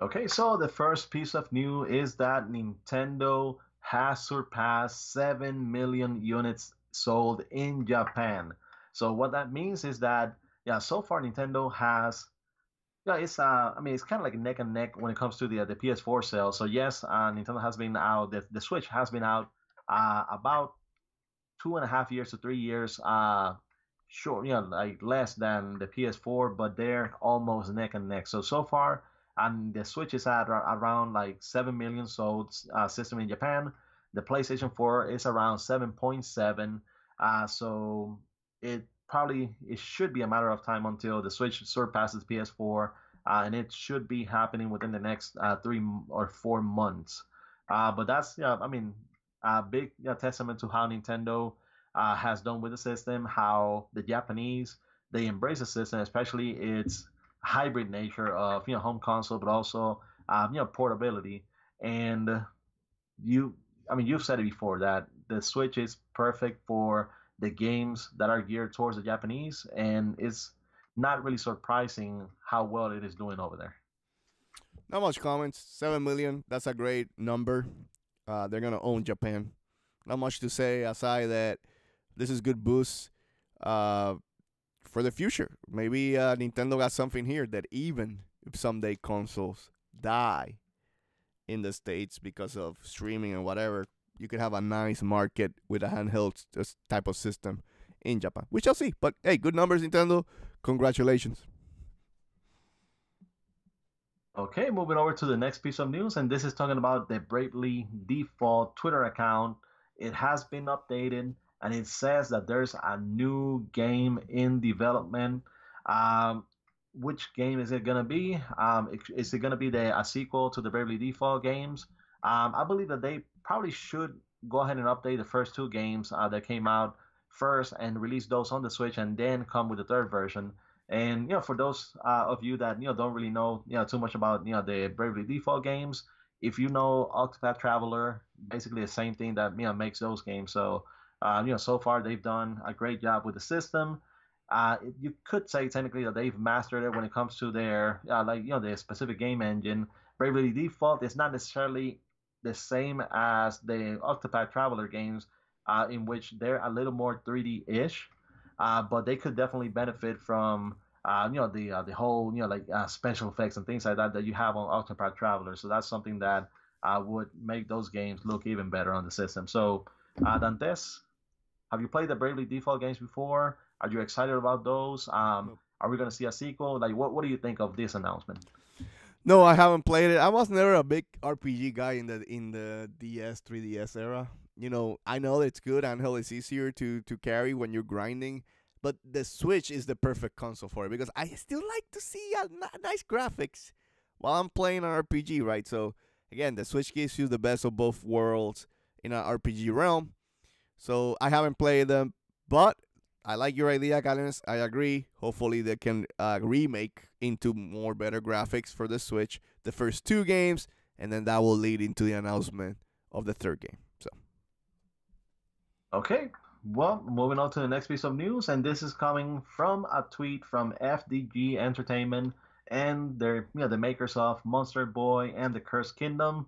Okay, so the first piece of news is that Nintendo has surpassed 7 million units sold in Japan. So what that means is that yeah, so far Nintendo has yeah, it's I mean it's kind of like neck and neck when it comes to the PS4 sales. So yes, Nintendo has been out. The Switch has been out about 2.5 years to 3 years. Short, like less than the PS4, but they're almost neck and neck. So far, and the Switch is at around like 7 million sold system in Japan. The PlayStation 4 is around 7.7. So it should be a matter of time until the Switch surpasses PS4, and it should be happening within the next 3 or 4 months. But that's yeah, I mean, a big testament to how Nintendo has done with the system, how the Japanese they embrace the system, especially its hybrid nature of home console, but also portability. And you, I mean, you've said it before that the Switch is perfect for the games that are geared towards the Japanese, and it's not really surprising how well it is doing over there. Not much comments. 7 million. That's a great number. They're gonna own Japan. Not much to say aside that this is good boost for the future. Maybe Nintendo got something here that even if someday consoles die in the States because of streaming and whatever, you could have a nice market with a handheld type of system in Japan. We shall see. But hey, good numbers, Nintendo. Congratulations. Okay, moving over to the next piece of news, and this is talking about the Bravely default Twitter account. It has been updated, and it says that there's a new game in development. Um, which game is it gonna be? Is it gonna be a sequel to the Bravely Default games? I believe that they probably should go ahead and update the first two games that came out first and release those on the Switch, and then come with the third version. And for those of you that don't really know too much about the Bravely Default games, if you know Octopath Traveler, basically the same thing that makes those games. So so far they've done a great job with the system. You could say technically that they've mastered it when it comes to their the specific game engine. Bravely Default is not necessarily the same as the Octopath Traveler games, in which they're a little more 3D-ish, but they could definitely benefit from the whole special effects and things like that that you have on Octopath Traveler. So that's something that would make those games look even better on the system. So Dantes, have you played the Bravely Default games before? Are you excited about those? Nope. Are we gonna see a sequel? Like, what do you think of this announcement? No, I haven't played it. I was never a big RPG guy in the DS 3DS era. I know it's good. I know it's easier to carry when you're grinding, but the Switch is the perfect console for it because I still like to see nice graphics while I'm playing an RPG, right? So again, the Switch gives you the best of both worlds in an RPG realm. So I haven't played them, but I like your idea, Caleones. I agree. Hopefully they can remake into more better graphics for the Switch the first two games, and then that will lead into the announcement of the third game. So Okay, well, moving on to the next piece of news, and this is coming from a tweet from FDG Entertainment and their, the makers of Monster Boy and the Cursed Kingdom.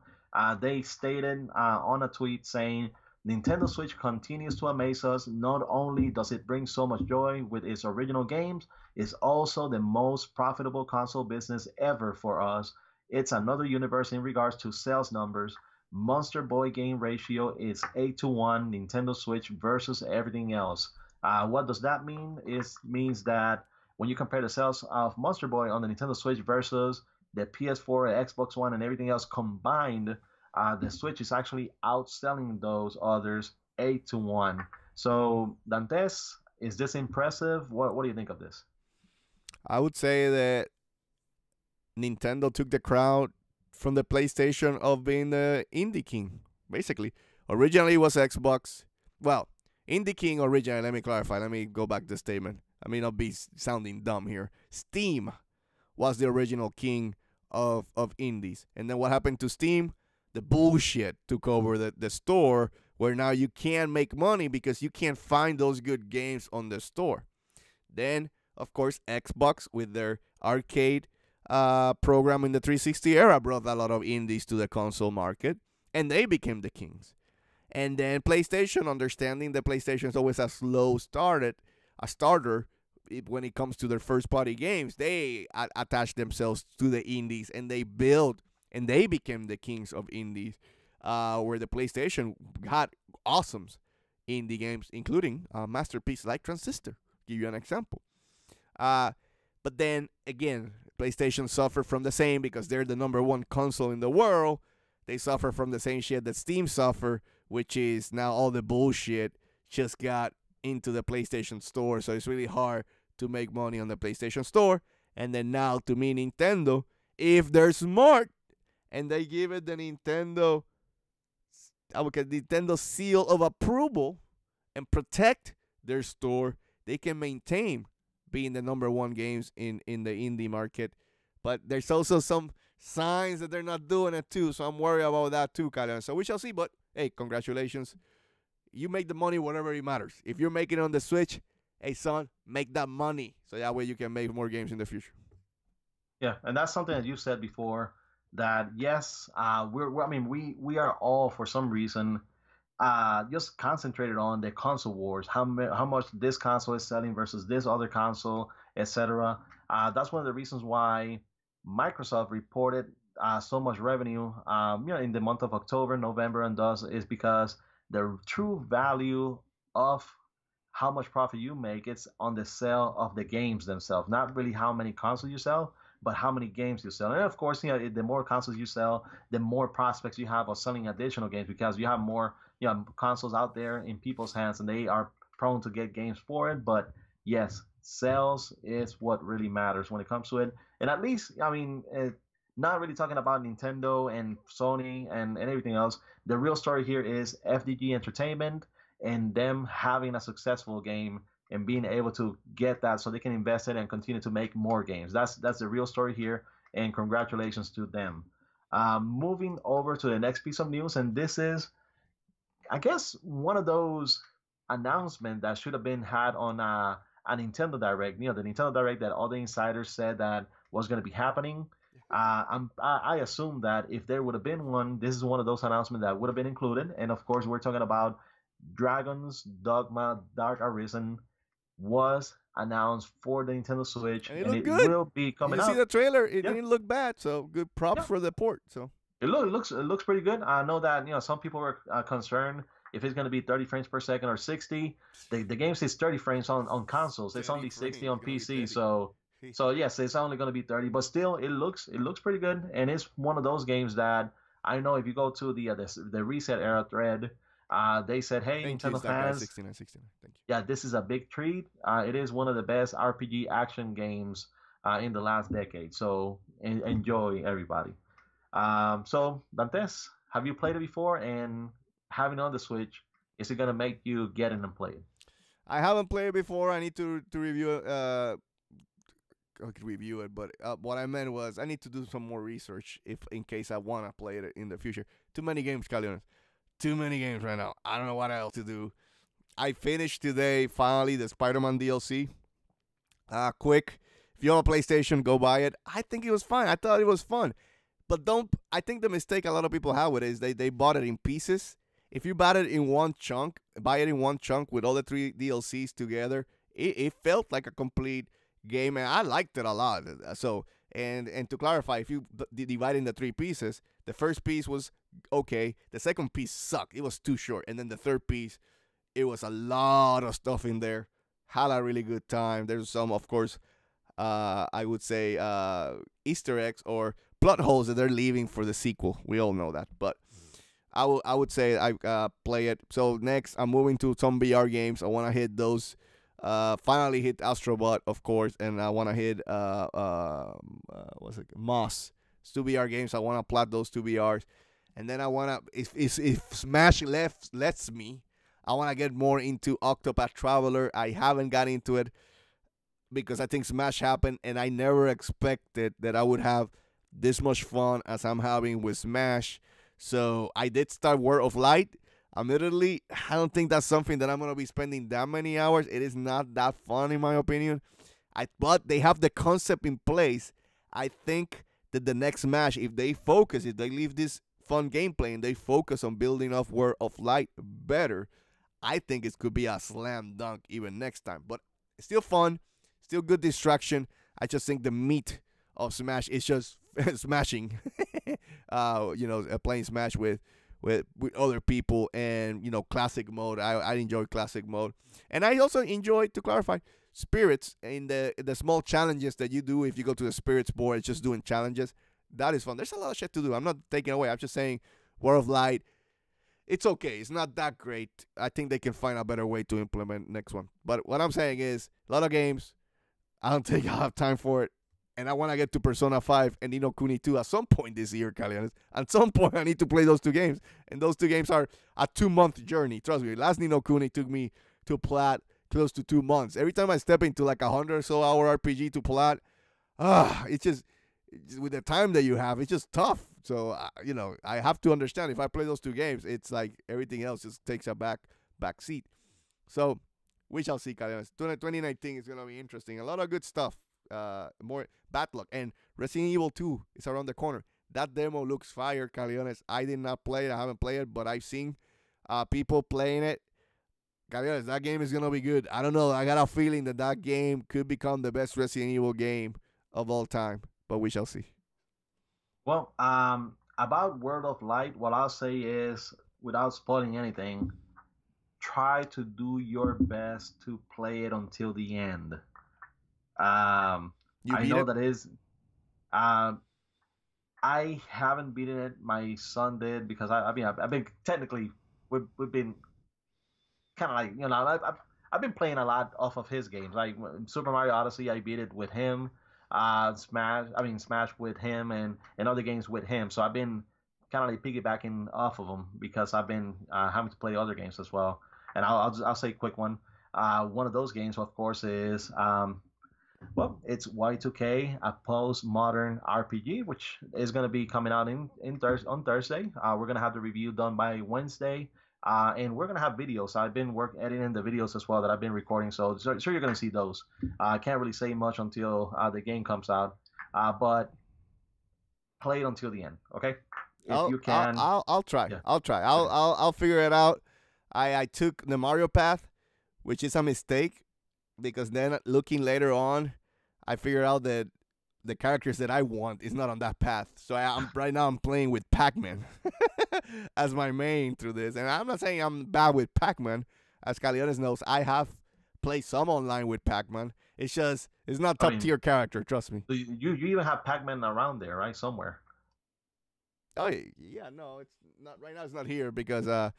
They stated on a tweet saying, Nintendo Switch continues to amaze us. Not only does it bring so much joy with its original games, it's also the most profitable console business ever for us. It's another universe in regards to sales numbers. Monster Boy game ratio is 8-1 Nintendo Switch versus everything else. What does that mean? It means that when you compare the sales of Monster Boy on the Nintendo Switch versus the PS4, Xbox One, and everything else combined, the Switch is actually outselling those others 8-1. So, Dantes, is this impressive? What do you think of this? I would say that Nintendo took the crowd from the PlayStation of being the Indie King, basically. Originally it was Xbox. Well, Indie King originally, let me clarify. Let me go back to the statement. I may not be sounding dumb here. Steam was the original king of indies. And then what happened to Steam? The bullshit took over the store, where now you can't make money because you can't find those good games on the store. Then, of course, Xbox with their arcade program in the 360 era brought a lot of indies to the console market, and they became the kings. And then PlayStation, understanding that PlayStation is always a starter when it comes to their first party games, they attach themselves to the indies, and they build, and they became the kings of indies, where the PlayStation had awesome indie games, including a masterpiece like Transistor. Give you an example. But then again, PlayStation suffered from the same because they're the number one console in the world. They suffer from the same shit that Steam suffer, which is now all the bullshit just got into the PlayStation Store. So it's really hard to make money on the PlayStation Store. And then now, to me, Nintendo, if they're smart and they give it the Nintendo seal of approval and protect their store, they can maintain being the number one games in the indie market. But there's also some signs that they're not doing it too, so I'm worried about that too, Caleones. So we shall see, but hey, congratulations. You make the money whatever it matters. If you're making it on the Switch, hey son, make that money so that way you can make more games in the future. Yeah, and that's something that you said before, that yes, we are all, for some reason, just concentrated on the console wars, how much this console is selling versus this other console, etc. That's one of the reasons why Microsoft reported so much revenue, in the month of October, November, and thus is because the true value of how much profit you make, it's on the sale of the games themselves, not really how many consoles you sell, but how many games you sell. And of course, the more consoles you sell, the more prospects you have of selling additional games because you have more consoles out there in people's hands, and they are prone to get games for it. But yes, sales is what really matters when it comes to it. And at least, I mean, not really talking about Nintendo and Sony and everything else. The real story here is FDG Entertainment and them having a successful game and being able to get that so they can invest in it and continue to make more games. That's the real story here, and congratulations to them. Moving over to the next piece of news, and this is, I guess, one of those announcements that should have been had on a Nintendo Direct. The Nintendo Direct that all the insiders said that was going to be happening. I assume that if there would have been one, this is one of those announcements that would have been included. And of course, we're talking about Dragon's Dogma Dark Arisen was announced for the Nintendo Switch, And it and looked it good. will be coming You out. see the trailer? It Yeah. didn't look bad. So good props Yeah. for the port. So It looks pretty good. I know that some people were concerned if it's going to be 30 frames per second or 60. The game says 30 frames on consoles. It's 30 only 60 frames, on it's gonna be PC. 30. So yes, it's only going to be 30. But still, it looks pretty good, and it's one of those games that I know if you go to the Reset Era thread, they said, hey, Thank you, Nintendo that guy, fans, 6969. Thank you. yeah, this is a big treat. It is one of the best RPG action games in the last decade. So enjoy, everybody. So Dantes, have you played it before? And having it on the Switch, is it gonna make you get in and play it? I haven't played it before. I need to review it. Review it, but what I meant was I need to do some more research if in case I want to play it in the future. Too many games, Caleones. Too many games right now. I don't know what else to do. I finished today finally the Spider-Man DLC. Quick. If you have a PlayStation, go buy it. I think it was fine. I thought it was fun. But don't. I think the mistake a lot of people have with it is they bought it in pieces. If you bought it in one chunk, buy it in one chunk with all the 3 DLCs together, it felt like a complete game, and I liked it a lot. So, and to clarify, if you divide in the 3 pieces, the first piece was okay. The second piece sucked. It was too short. And then the third piece, it was a lot of stuff in there. Had a really good time. There's some, of course, I would say Easter eggs or plot holes that they're leaving for the sequel. We all know that, but I would say I play it. So next, I'm moving to some VR games. I want to hit those. Finally hit Astrobot, of course, and I want to hit what's it? Moss. It's 2 VR games. I want to plat those 2 VRs, and then I want to if Smash lets me, I want to get more into Octopath Traveler. I haven't got into it because I think Smash happened, and I never expected that I would have this much fun as I'm having with Smash. So I did start World of Light. Admittedly, I don't think that's something that I'm going to be spending that many hours. It is not that fun, in my opinion. But they have the concept in place. I think that the next Smash, if they leave this fun gameplay and they focus on building off World of Light better, I think it could be a slam dunk even next time. But it's still fun, still good distraction. I just think the meat of Smash is just smashing. Playing Smash with other people, and classic mode. I enjoy classic mode, and I also enjoy, to clarify, spirits in the small challenges that you do. If you go to the spirits board, it's just doing challenges. That is fun. There's a lot of shit to do. I'm not taking away. I'm just saying World of Light, it's okay. It's not that great. I think they can find a better way to implement next one. But what I'm saying is, a lot of games, I don't think I'll have time for it. And I want to get to Persona 5 and Ni no Kuni 2 at some point this year, Caleones. At some point, I need to play those 2 games. And those 2 games are a 2-month journey. Trust me, last Ni no Kuni took me to plat close to 2 months. Every time I step into like 100 or so hour RPG to plat, it's just with the time that you have, it's just tough. So, I have to understand if I play those 2 games, it's like everything else just takes a back seat. So, we shall see, Caleones. 2019 is going to be interesting. A lot of good stuff. More bad luck, and Resident Evil 2 is around the corner. That demo looks fire, Caleones. I did not play it. I haven't played it, but I've seen people playing it. Caleones, that game is gonna be good. I don't know. I got a feeling that game could become the best Resident Evil game of all time, but we shall see. Well, about World of Light, what I'll say is, without spoiling anything, try to do your best to play it until the end. You I beat know it? that is. Um, I haven't beaten it. My son did because I've been technically we've been kind of like I've been playing a lot off of his games. Like Super Mario Odyssey, I beat it with him. Smash with him, and other games with him. So I've been kind of like piggybacking off of him because I've been having to play other games as well. And I'll say a quick one. One of those games, of course, is well, it's Y2K, a post-modern RPG, which is going to be coming out on Thursday. We're going to have the review done by Wednesday, and we're going to have videos. I've been editing the videos as well that I've been recording, so you're going to see those. I can't really say much until the game comes out, but play it until the end, okay? If you can. I'll try. Yeah. I'll try. I'll figure it out. I took the Mario path, which is a mistake, because then looking later on, I figured out that the characters that I want is not on that path. So right now I'm playing with Pac-Man as my main through this. And I'm not saying I'm bad with Pac-Man. As Caleones knows, I have played some online with Pac-Man. It's just, it's not top tier character, trust me. You even have Pac-Man around there, right? Somewhere. Oh, yeah, no, it's not, right now it's not here because the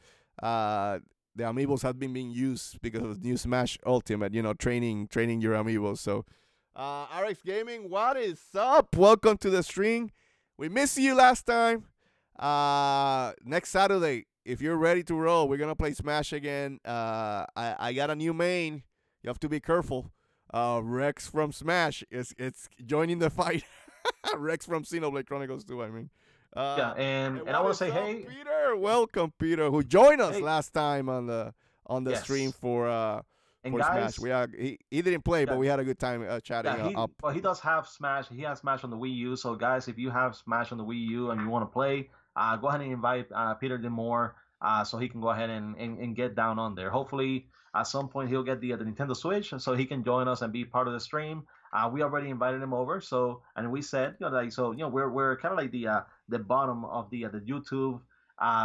amiibos have been being used because of new Smash Ultimate, training your amiibos. So, RX Gaming, what is up? Welcome to the stream. We missed you last time. Next Saturday, if you're ready to roll, we're gonna play Smash again. I got a new main. You have to be careful. Rex from Smash it's joining the fight. Rex from Xenoblade Chronicles 2, I mean. Yeah, and I want to say, hey, Peter, welcome, Peter, who joined us last time on the stream for guys, Smash. He didn't play, but we had a good time chatting up. Well, he does have Smash. He has Smash on the Wii U. So, guys, if you have Smash on the Wii U and you want to play, go ahead and invite Peter Demore so he can go ahead and get down on there. Hopefully, at some point, he'll get the Nintendo Switch so he can join us and be part of the stream. We already invited him over, and we said, we're kind of like the bottom of the YouTube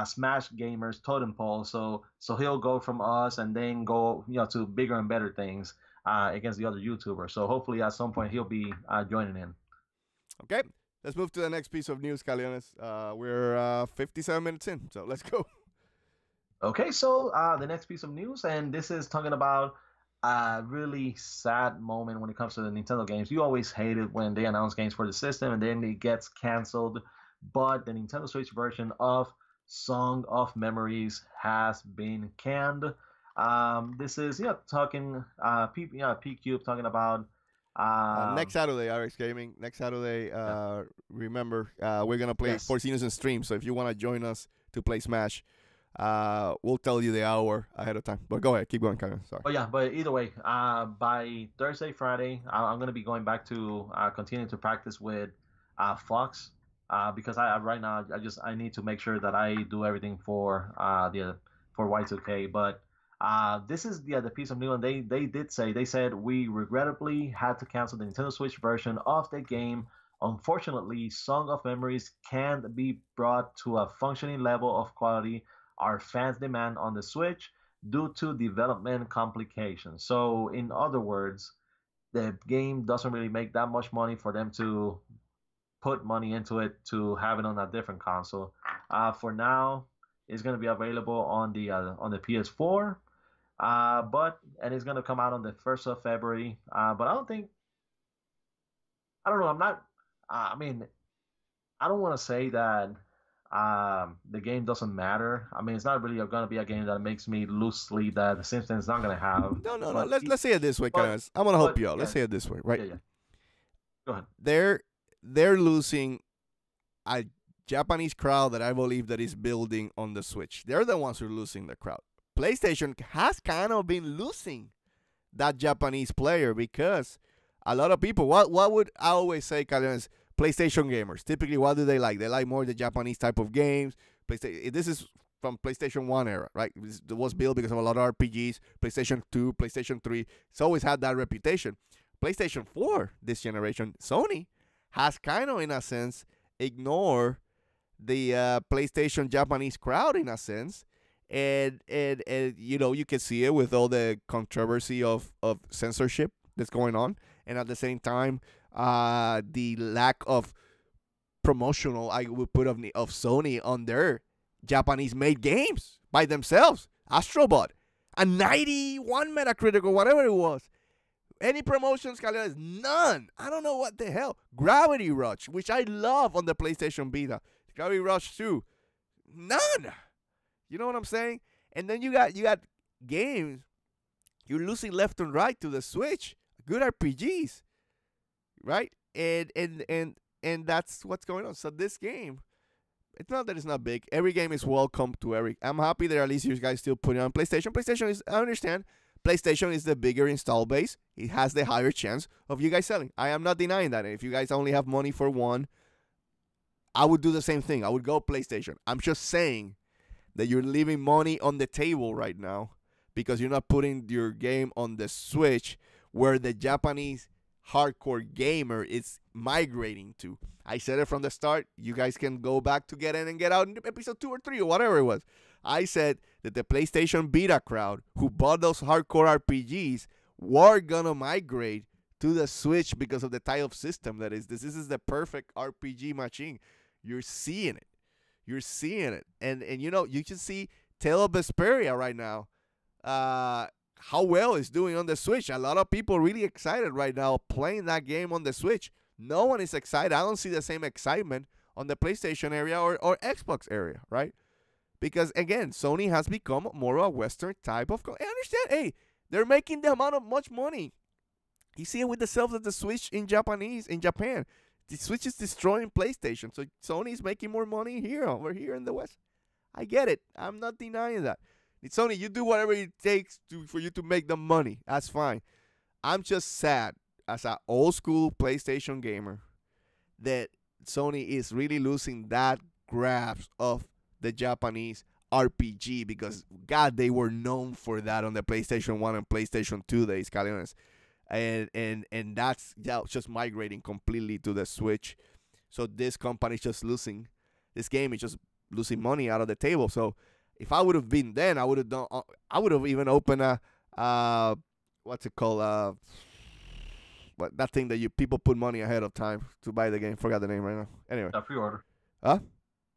Smash gamers totem pole. So he'll go from us and then go to bigger and better things against the other YouTubers. So hopefully at some point he'll be joining in. Okay, let's move to the next piece of news, Caleones. We're 57 minutes in, so let's go. Okay, so the next piece of news, and this is talking about a really sad moment when it comes to the Nintendo games. You always hate it when they announce games for the system and then it gets canceled. But the Nintendo Switch version of Song of Memories has been canned. This is talking P-Cube talking about next Saturday, RX Gaming. Next Saturday, remember we're gonna play Force In Unison stream. So if you want to join us to play Smash, we'll tell you the hour ahead of time. But go ahead, keep going, Karen. Sorry. But either way, by Thursday, Friday, I'm gonna be going back to continue to practice with Fox. Because right now I need to make sure that I do everything for Y2K. But this is the piece of news, and they said we regrettably had to cancel the Nintendo Switch version of the game. Unfortunately, Song of Memories can't be brought to a functioning level of quality our fans demand on the Switch due to development complications. So in other words, the game doesn't really make that much money for them to put money into it to have it on a different console. For now, it's going to be available on the PS4, and it's going to come out on the 1st of February. But I don't know. I'm not. I mean, I don't want to say that the game doesn't matter. I mean, it's not really going to be a game that makes me lose sleep that the Simpsons not going to have. No. Let's say it this way, guys. I'm going to help you out. Let's say it this way, right? Yeah. Go ahead. They're losing a Japanese crowd that I believe that is building on the Switch. They're the ones who are losing the crowd. PlayStation has kind of been losing that Japanese player because a lot of people, what would I always say, Caleones, PlayStation gamers, typically what do they like? They like more the Japanese type of games. This is from PlayStation 1 era, right? It was built because of a lot of RPGs, PlayStation 2, PlayStation 3. It's always had that reputation. PlayStation 4, this generation, Sony, has kind of, in a sense, ignored the PlayStation Japanese crowd, in a sense. And you can see it with all the controversy of censorship that's going on. And at the same time, the lack of promotional I would put of Sony on their Japanese-made games by themselves. Astrobot, a 91 Metacritic or whatever it was. Any promotions, Caleones? None. I don't know what the hell. Gravity Rush, which I love on the PlayStation Vita. Gravity Rush 2. None. You know what I'm saying? And then you got games you're losing left and right to the Switch. Good RPGs, right? And that's what's going on. So this game, it's not that it's not big. Every game is welcome to every. I'm happy that at least you guys still put it on PlayStation. PlayStation is, I understand, PlayStation is the bigger install base. It has the higher chance of you guys selling. I am not denying that. And if you guys only have money for one, I would do the same thing. I would go PlayStation. I'm just saying that you're leaving money on the table right now because you're not putting your game on the Switch where the Japanese hardcore gamer is migrating to. I said it from the start. You guys can go back to Get In and Get Out in episode 2 or 3 or whatever it was. I said that the PlayStation Vita crowd who bought those hardcore RPGs were going to migrate to the Switch because of the type of system that is. This is the perfect RPG machine. You're seeing it. You're seeing it. And you know, you can see Tale of Vesperia right now. How well it's doing on the Switch. A lot of people really excited right now playing that game on the Switch. No one is excited. I don't see the same excitement on the PlayStation area or Xbox area, right? Because, again, Sony has become more of a Western type of... I understand. Hey, they're making the amount of much money. You see it with the sales of the Switch in Japan. The Switch is destroying PlayStation. So Sony is making more money over here in the West. I get it. I'm not denying that. It's Sony, you do whatever it takes for you to make the money. That's fine. I'm just sad as an old school PlayStation gamer that Sony is really losing that grasp of the Japanese RPG because, God, they were known for that on the PlayStation 1 and PlayStation 2 days, Caleones. And that's just migrating completely to the Switch. So this company is just losing. This game is just losing money out of the table. So if I would have been then, I would have done. I would have even opened a what's it called? What that thing that people put money ahead of time to buy the game? Forgot the name right now. Anyway, the pre-order. Huh?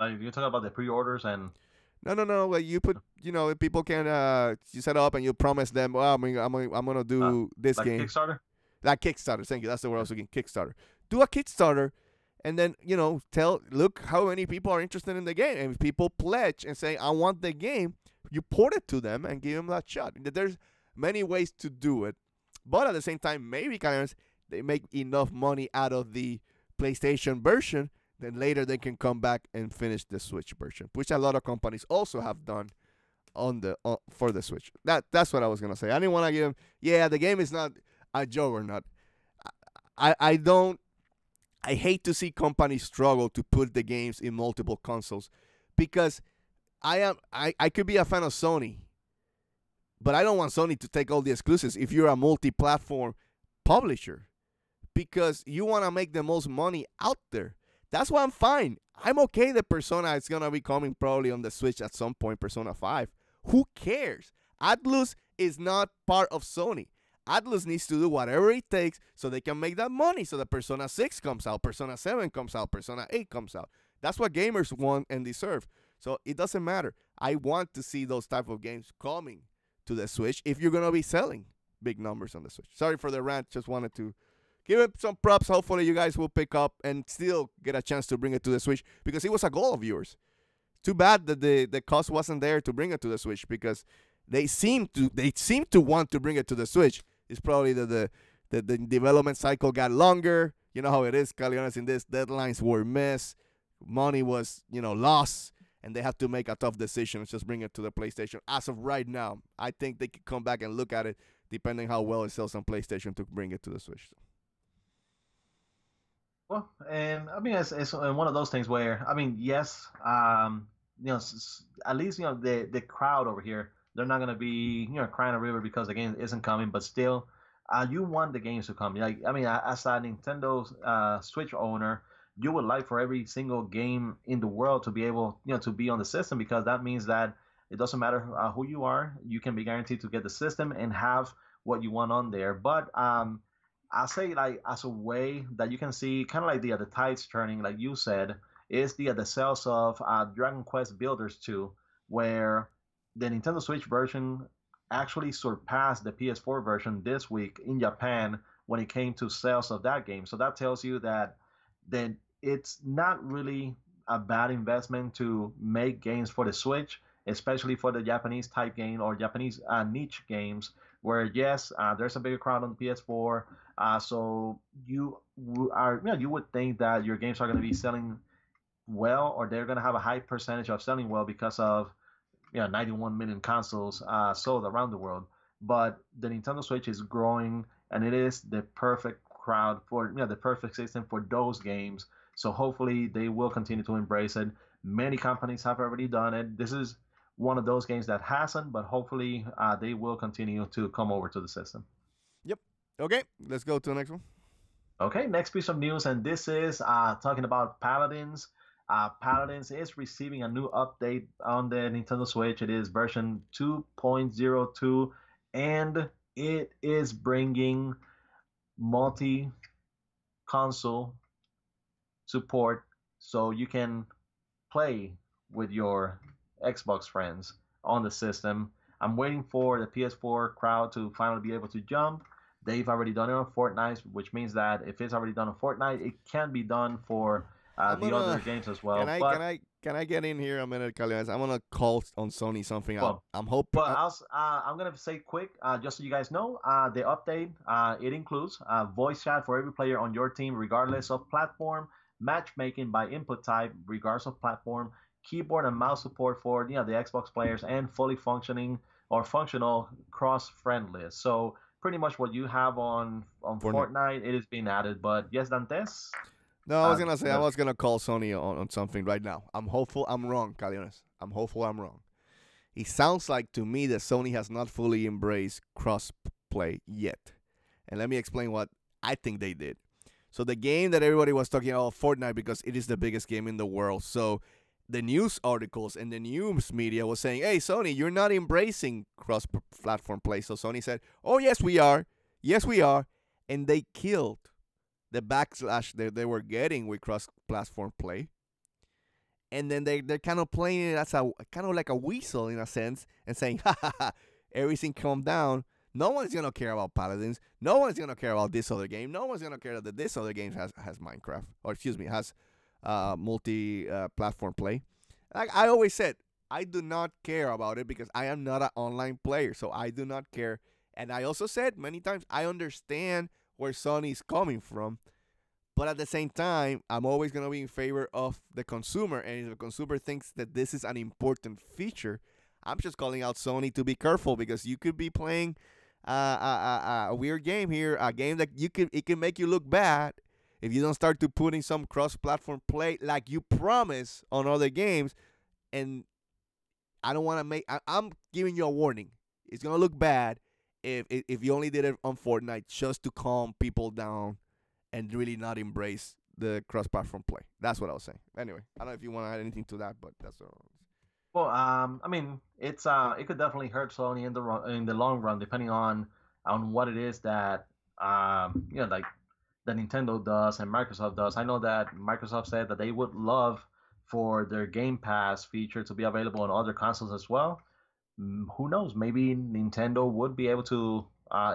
You're talking about the pre-orders and. No. Like you put, people can you set up and you promise them. Well, I'm gonna do this like game. Kickstarter. Like Kickstarter. Thank you. That's the word I was looking. Kickstarter. Do a Kickstarter. And then, look how many people are interested in the game. And if people pledge and say, I want the game, you port it to them and give them that shot. There's many ways to do it. But at the same time, maybe they make enough money out of the PlayStation version, then later they can come back and finish the Switch version, which a lot of companies also have done for the Switch. That's what I was going to say. I didn't want to give them, the game is not a juggernaut. I hate to see companies struggle to put the games in multiple consoles because I could be a fan of Sony, but I don't want Sony to take all the exclusives if you're a multi-platform publisher because you want to make the most money out there. That's why I'm fine. I'm okay that Persona is going to be coming probably on the Switch at some point, Persona 5. Who cares? Atlus is not part of Sony. Atlus needs to do whatever it takes so they can make that money so that Persona 6 comes out, Persona 7 comes out, Persona 8 comes out. That's what gamers want and deserve. So it doesn't matter. I want to see those type of games coming to the Switch if you're going to be selling big numbers on the Switch. Sorry for the rant. Just wanted to give it some props. Hopefully you guys will pick up and still get a chance to bring it to the Switch because it was a goal of yours. Too bad that the cost wasn't there to bring it to the Switch because they seem to want to bring it to the Switch. It's probably the development cycle got longer. You know how it is, Caleones, in this. Deadlines were missed. Money was, lost. And they have to make a tough decision. Just bring it to the PlayStation. As of right now, I think they could come back and look at it depending how well it sells on PlayStation to bring it to the Switch. Well, and I mean, it's one of those things where, I mean, yes, at least, the crowd over here, they're not going to be, crying a river because the game isn't coming, but still, you want the games to come. Like, I mean, as a Nintendo Switch owner, you would like for every single game in the world to be able, to be on the system because that means that it doesn't matter who you are, you can be guaranteed to get the system and have what you want on there. But I say like as a way that you can see kind of like the tides turning, like you said, is the sales of Dragon Quest Builders 2, where the Nintendo Switch version actually surpassed the PS4 version this week in Japan when it came to sales of that game. So that tells you that it's not really a bad investment to make games for the Switch, especially for the Japanese type game or Japanese niche games, where yes, there's a bigger crowd on the PS4. So you would think that your games are going to be selling well, or they're going to have a high percentage of selling well because of 91 million consoles sold around the world. But the Nintendo Switch is growing, and it is the perfect crowd for the perfect system for those games. So hopefully they will continue to embrace it. Many companies have already done it. This is one of those games that hasn't, but hopefully they will continue to come over to the system. Yep. Okay, let's go to the next one. Okay, next piece of news, and this is talking about Paladins. Paladins is receiving a new update on the Nintendo Switch. It is version 2.02, and it is bringing multi console support so you can play with your Xbox friends on the system. I'm waiting for the PS4 crowd to finally be able to jump. They've already done it on Fortnite, which means that if it's already done on Fortnite, it can be done for the other games as well. Can I get in here a minute, Caleones? I'm gonna call on Sony something out. I'm hoping. But I'm gonna say quick, just so you guys know, the update it includes voice chat for every player on your team, regardless of platform, matchmaking by input type, regardless of platform, keyboard and mouse support for the Xbox players, and fully functioning or functional cross-friend list. So pretty much what you have on Fortnite, it is being added. But yes, Dantes. No, I was gonna say I was gonna call Sony on something right now. I'm hopeful I'm wrong, Caleones. I'm hopeful I'm wrong. It sounds like to me that Sony has not fully embraced cross-play yet. And let me explain what I think they did. So the game that everybody was talking about, Fortnite, because it is the biggest game in the world. So the news articles and the news media was saying, hey, Sony, you're not embracing cross-platform play. So Sony said, oh, yes, we are. Yes, we are. And they killed the backslash that they were getting with cross-platform play. And then they're kind of playing it as a kind of like a weasel in a sense and saying, ha, ha, ha, everything calm down. No one's going to care about Paladins. No one's going to care about this other game. No one's going to care that this other game has Minecraft. Or, excuse me, has multi-platform play. Like I always said, I do not care about it because I am not an online player. So I do not care. And I also said many times, I understand where Sony's coming from. But at the same time, I'm always going to be in favor of the consumer. And if the consumer thinks that this is an important feature, I'm just calling out Sony to be careful because you could be playing a weird game here, a game that it can make you look bad if you don't start to put in some cross-platform play like you promise on other games. And I don't want to I'm giving you a warning. It's going to look bad if you only did it on Fortnite just to calm people down and really not embrace the cross-platform play. That's what I was saying. Anyway, I don't know if you want to add anything to that, but that's all. Well, I mean, it could definitely hurt Sony in the long run, depending on what it is that like that Nintendo does and Microsoft does. I know that Microsoft said that they would love for their Game Pass feature to be available on other consoles as well. Who knows? Maybe Nintendo would be able to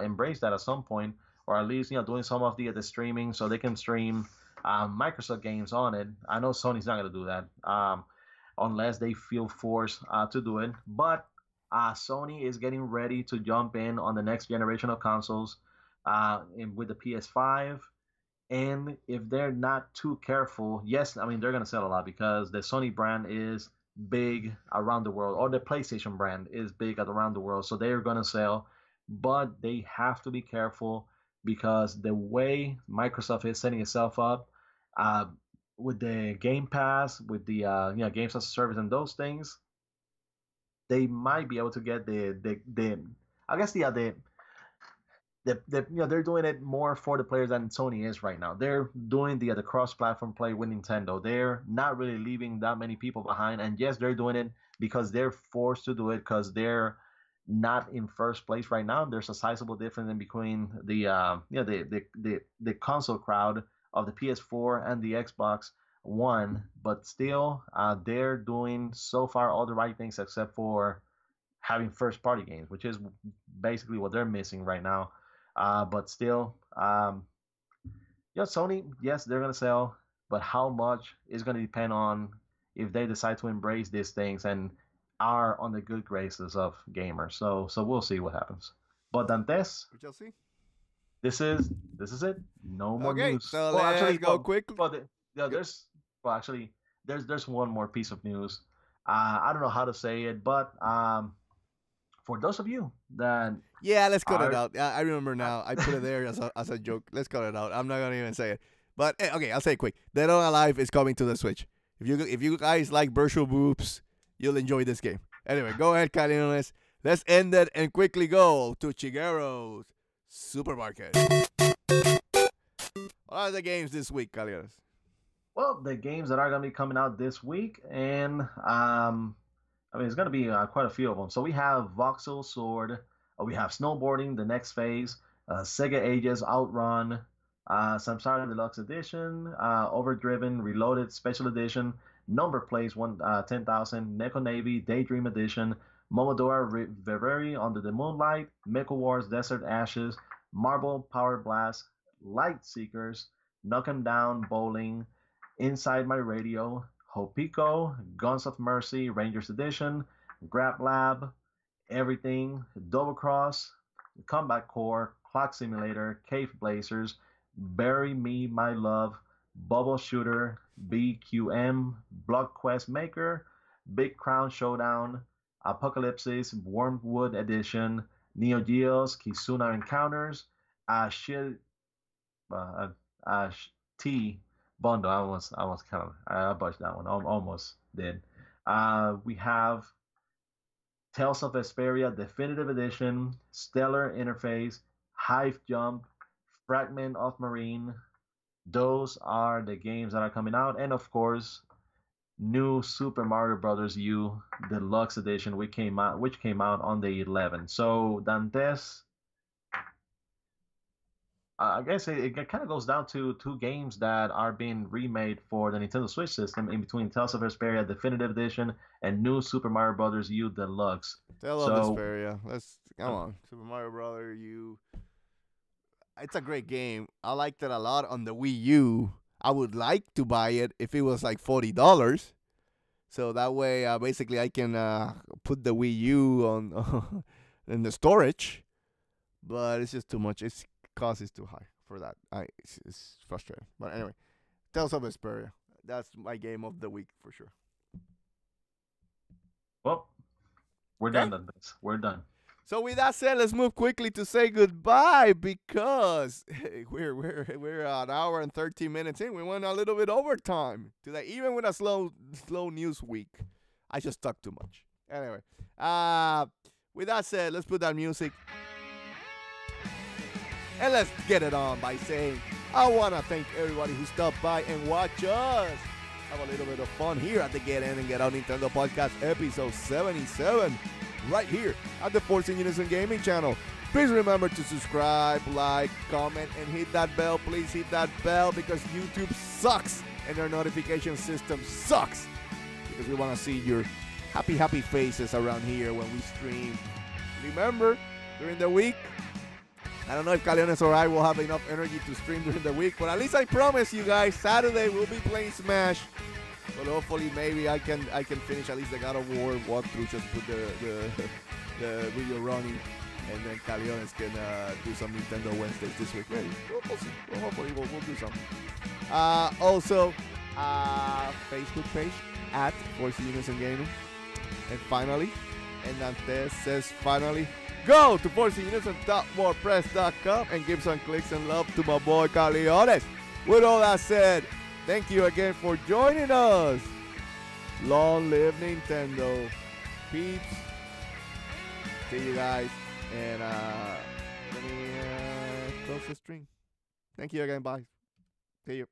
embrace that at some point, or at least doing some of the streaming so they can stream Microsoft games on it. I know Sony's not going to do that unless they feel forced to do it. But Sony is getting ready to jump in on the next generation of consoles with the PS5. And if they're not too careful, yes, I mean, they're going to sell a lot because the Sony brand is big around the world, or the PlayStation brand is big around the world. So they're going to sell, but they have to be careful because the way Microsoft is setting itself up with the Game Pass, with the games as a service and those things, they might be able to get they're doing it more for the players than Sony is right now. They're doing the cross-platform play with Nintendo. They're not really leaving that many people behind. And yes, they're doing it because they're forced to do it because they're not in first place right now. There's a sizable difference in between the console crowd of the PS4 and the Xbox One, but still they're doing so far all the right things except for having first party games, which is basically what they're missing right now. But still, Sony, yes, they're gonna sell, but how much is gonna depend on if they decide to embrace these things and are on the good graces of gamers. So we'll see what happens. But Dantes, We shall see. this is it. No more Okay, news. so let's go quickly. There's one more piece of news. I don't know how to say it, but for those of you that Yeah, let's cut it out. I remember now. I put it there as a joke. Let's cut it out. I'm not gonna even say it. But okay, I'll say it quick. Dead or Alive is coming to the Switch. If you guys like virtual boobs, you'll enjoy this game. Anyway, go ahead, Caleones. Let's end it and quickly go to Chigero's Supermarket. What are the games this week, Caleones? Well, the games that are gonna be coming out this week, and it's going to be quite a few of them. So we have Voxel Sword, we have Snowboarding, the next phase, Sega Ages, Outrun, Samsara Deluxe Edition, Overdriven, Reloaded Special Edition, Number Plays 10,000, Neko Navy, Daydream Edition, Momodora Viveri, Under the Moonlight, Mecha Wars, Desert Ashes, Marble Power Blast, Light Seekers, Knock 'em Down, Bowling, Inside My Radio, Hopico, Guns of Mercy, Rangers Edition, Grab Lab, Everything, Double Cross, Combat Core, Clock Simulator, Cave Blazers, Bury Me My Love, Bubble Shooter, BQM, Block Quest Maker, Big Crown Showdown, Apocalypsis, Wormwood Edition, Neo Geo's Kizuna Encounters, T bundle. I botched that one. Almost did. We have Tales of Vesperia Definitive Edition, Stellar Interface, Hive Jump, Fragment of Marine. Those are the games that are coming out, and of course, new Super Mario Brothers U Deluxe Edition, which came out on the 11th. So Dantes, I guess it kind of goes down to two games that are being remade for the Nintendo Switch system, in between Tales of Vesperia Definitive Edition and new Super Mario Brothers U Deluxe. Tales of Vesperia. Let's come on, Super Mario Brothers U. It's a great game. I liked it a lot on the Wii U. I would like to buy it if it was like $40. So that way, basically, I can put the Wii U on in the storage. But it's just too much. Its cost is too high for that. It's frustrating. But anyway, Tales of Vesperia. That's my game of the week for sure. Well, we're done. We're done. So with that said, let's move quickly to say goodbye because we're an hour and 13 minutes in. We went a little bit overtime today, even with a slow news week. I just talked too much. Anyway, with that said, let's put that music. And let's get it on by saying, I want to thank everybody who stopped by and watched us have a little bit of fun here at the Get In and Get Out Nintendo Podcast, episode 77, right here at the Force In Unison Gaming channel. Please remember to subscribe, like, comment, and hit that bell. Please hit that bell because YouTube sucks and their notification system sucks. Because we want to see your happy faces around here when we stream. Remember, during the week, I don't know if Caleones or I will have enough energy to stream during the week, but at least I promise you guys, Saturday we'll be playing Smash. But hopefully, maybe I can finish at least the God of War walkthrough, just put the video running, and then Caleones can do some Nintendo Wednesdays this week. Maybe. We'll see. Well, hopefully, we'll do something. Also, Facebook page at Force In Unison Gaming. And finally, and Dantes says finally, go to forceinunison.wordpress.com and give some clicks and love to my boy Caleones. With all that said, thank you again for joining us. Long live Nintendo. Peeps. See you guys. And let me close the stream. Thank you again. Bye. See you.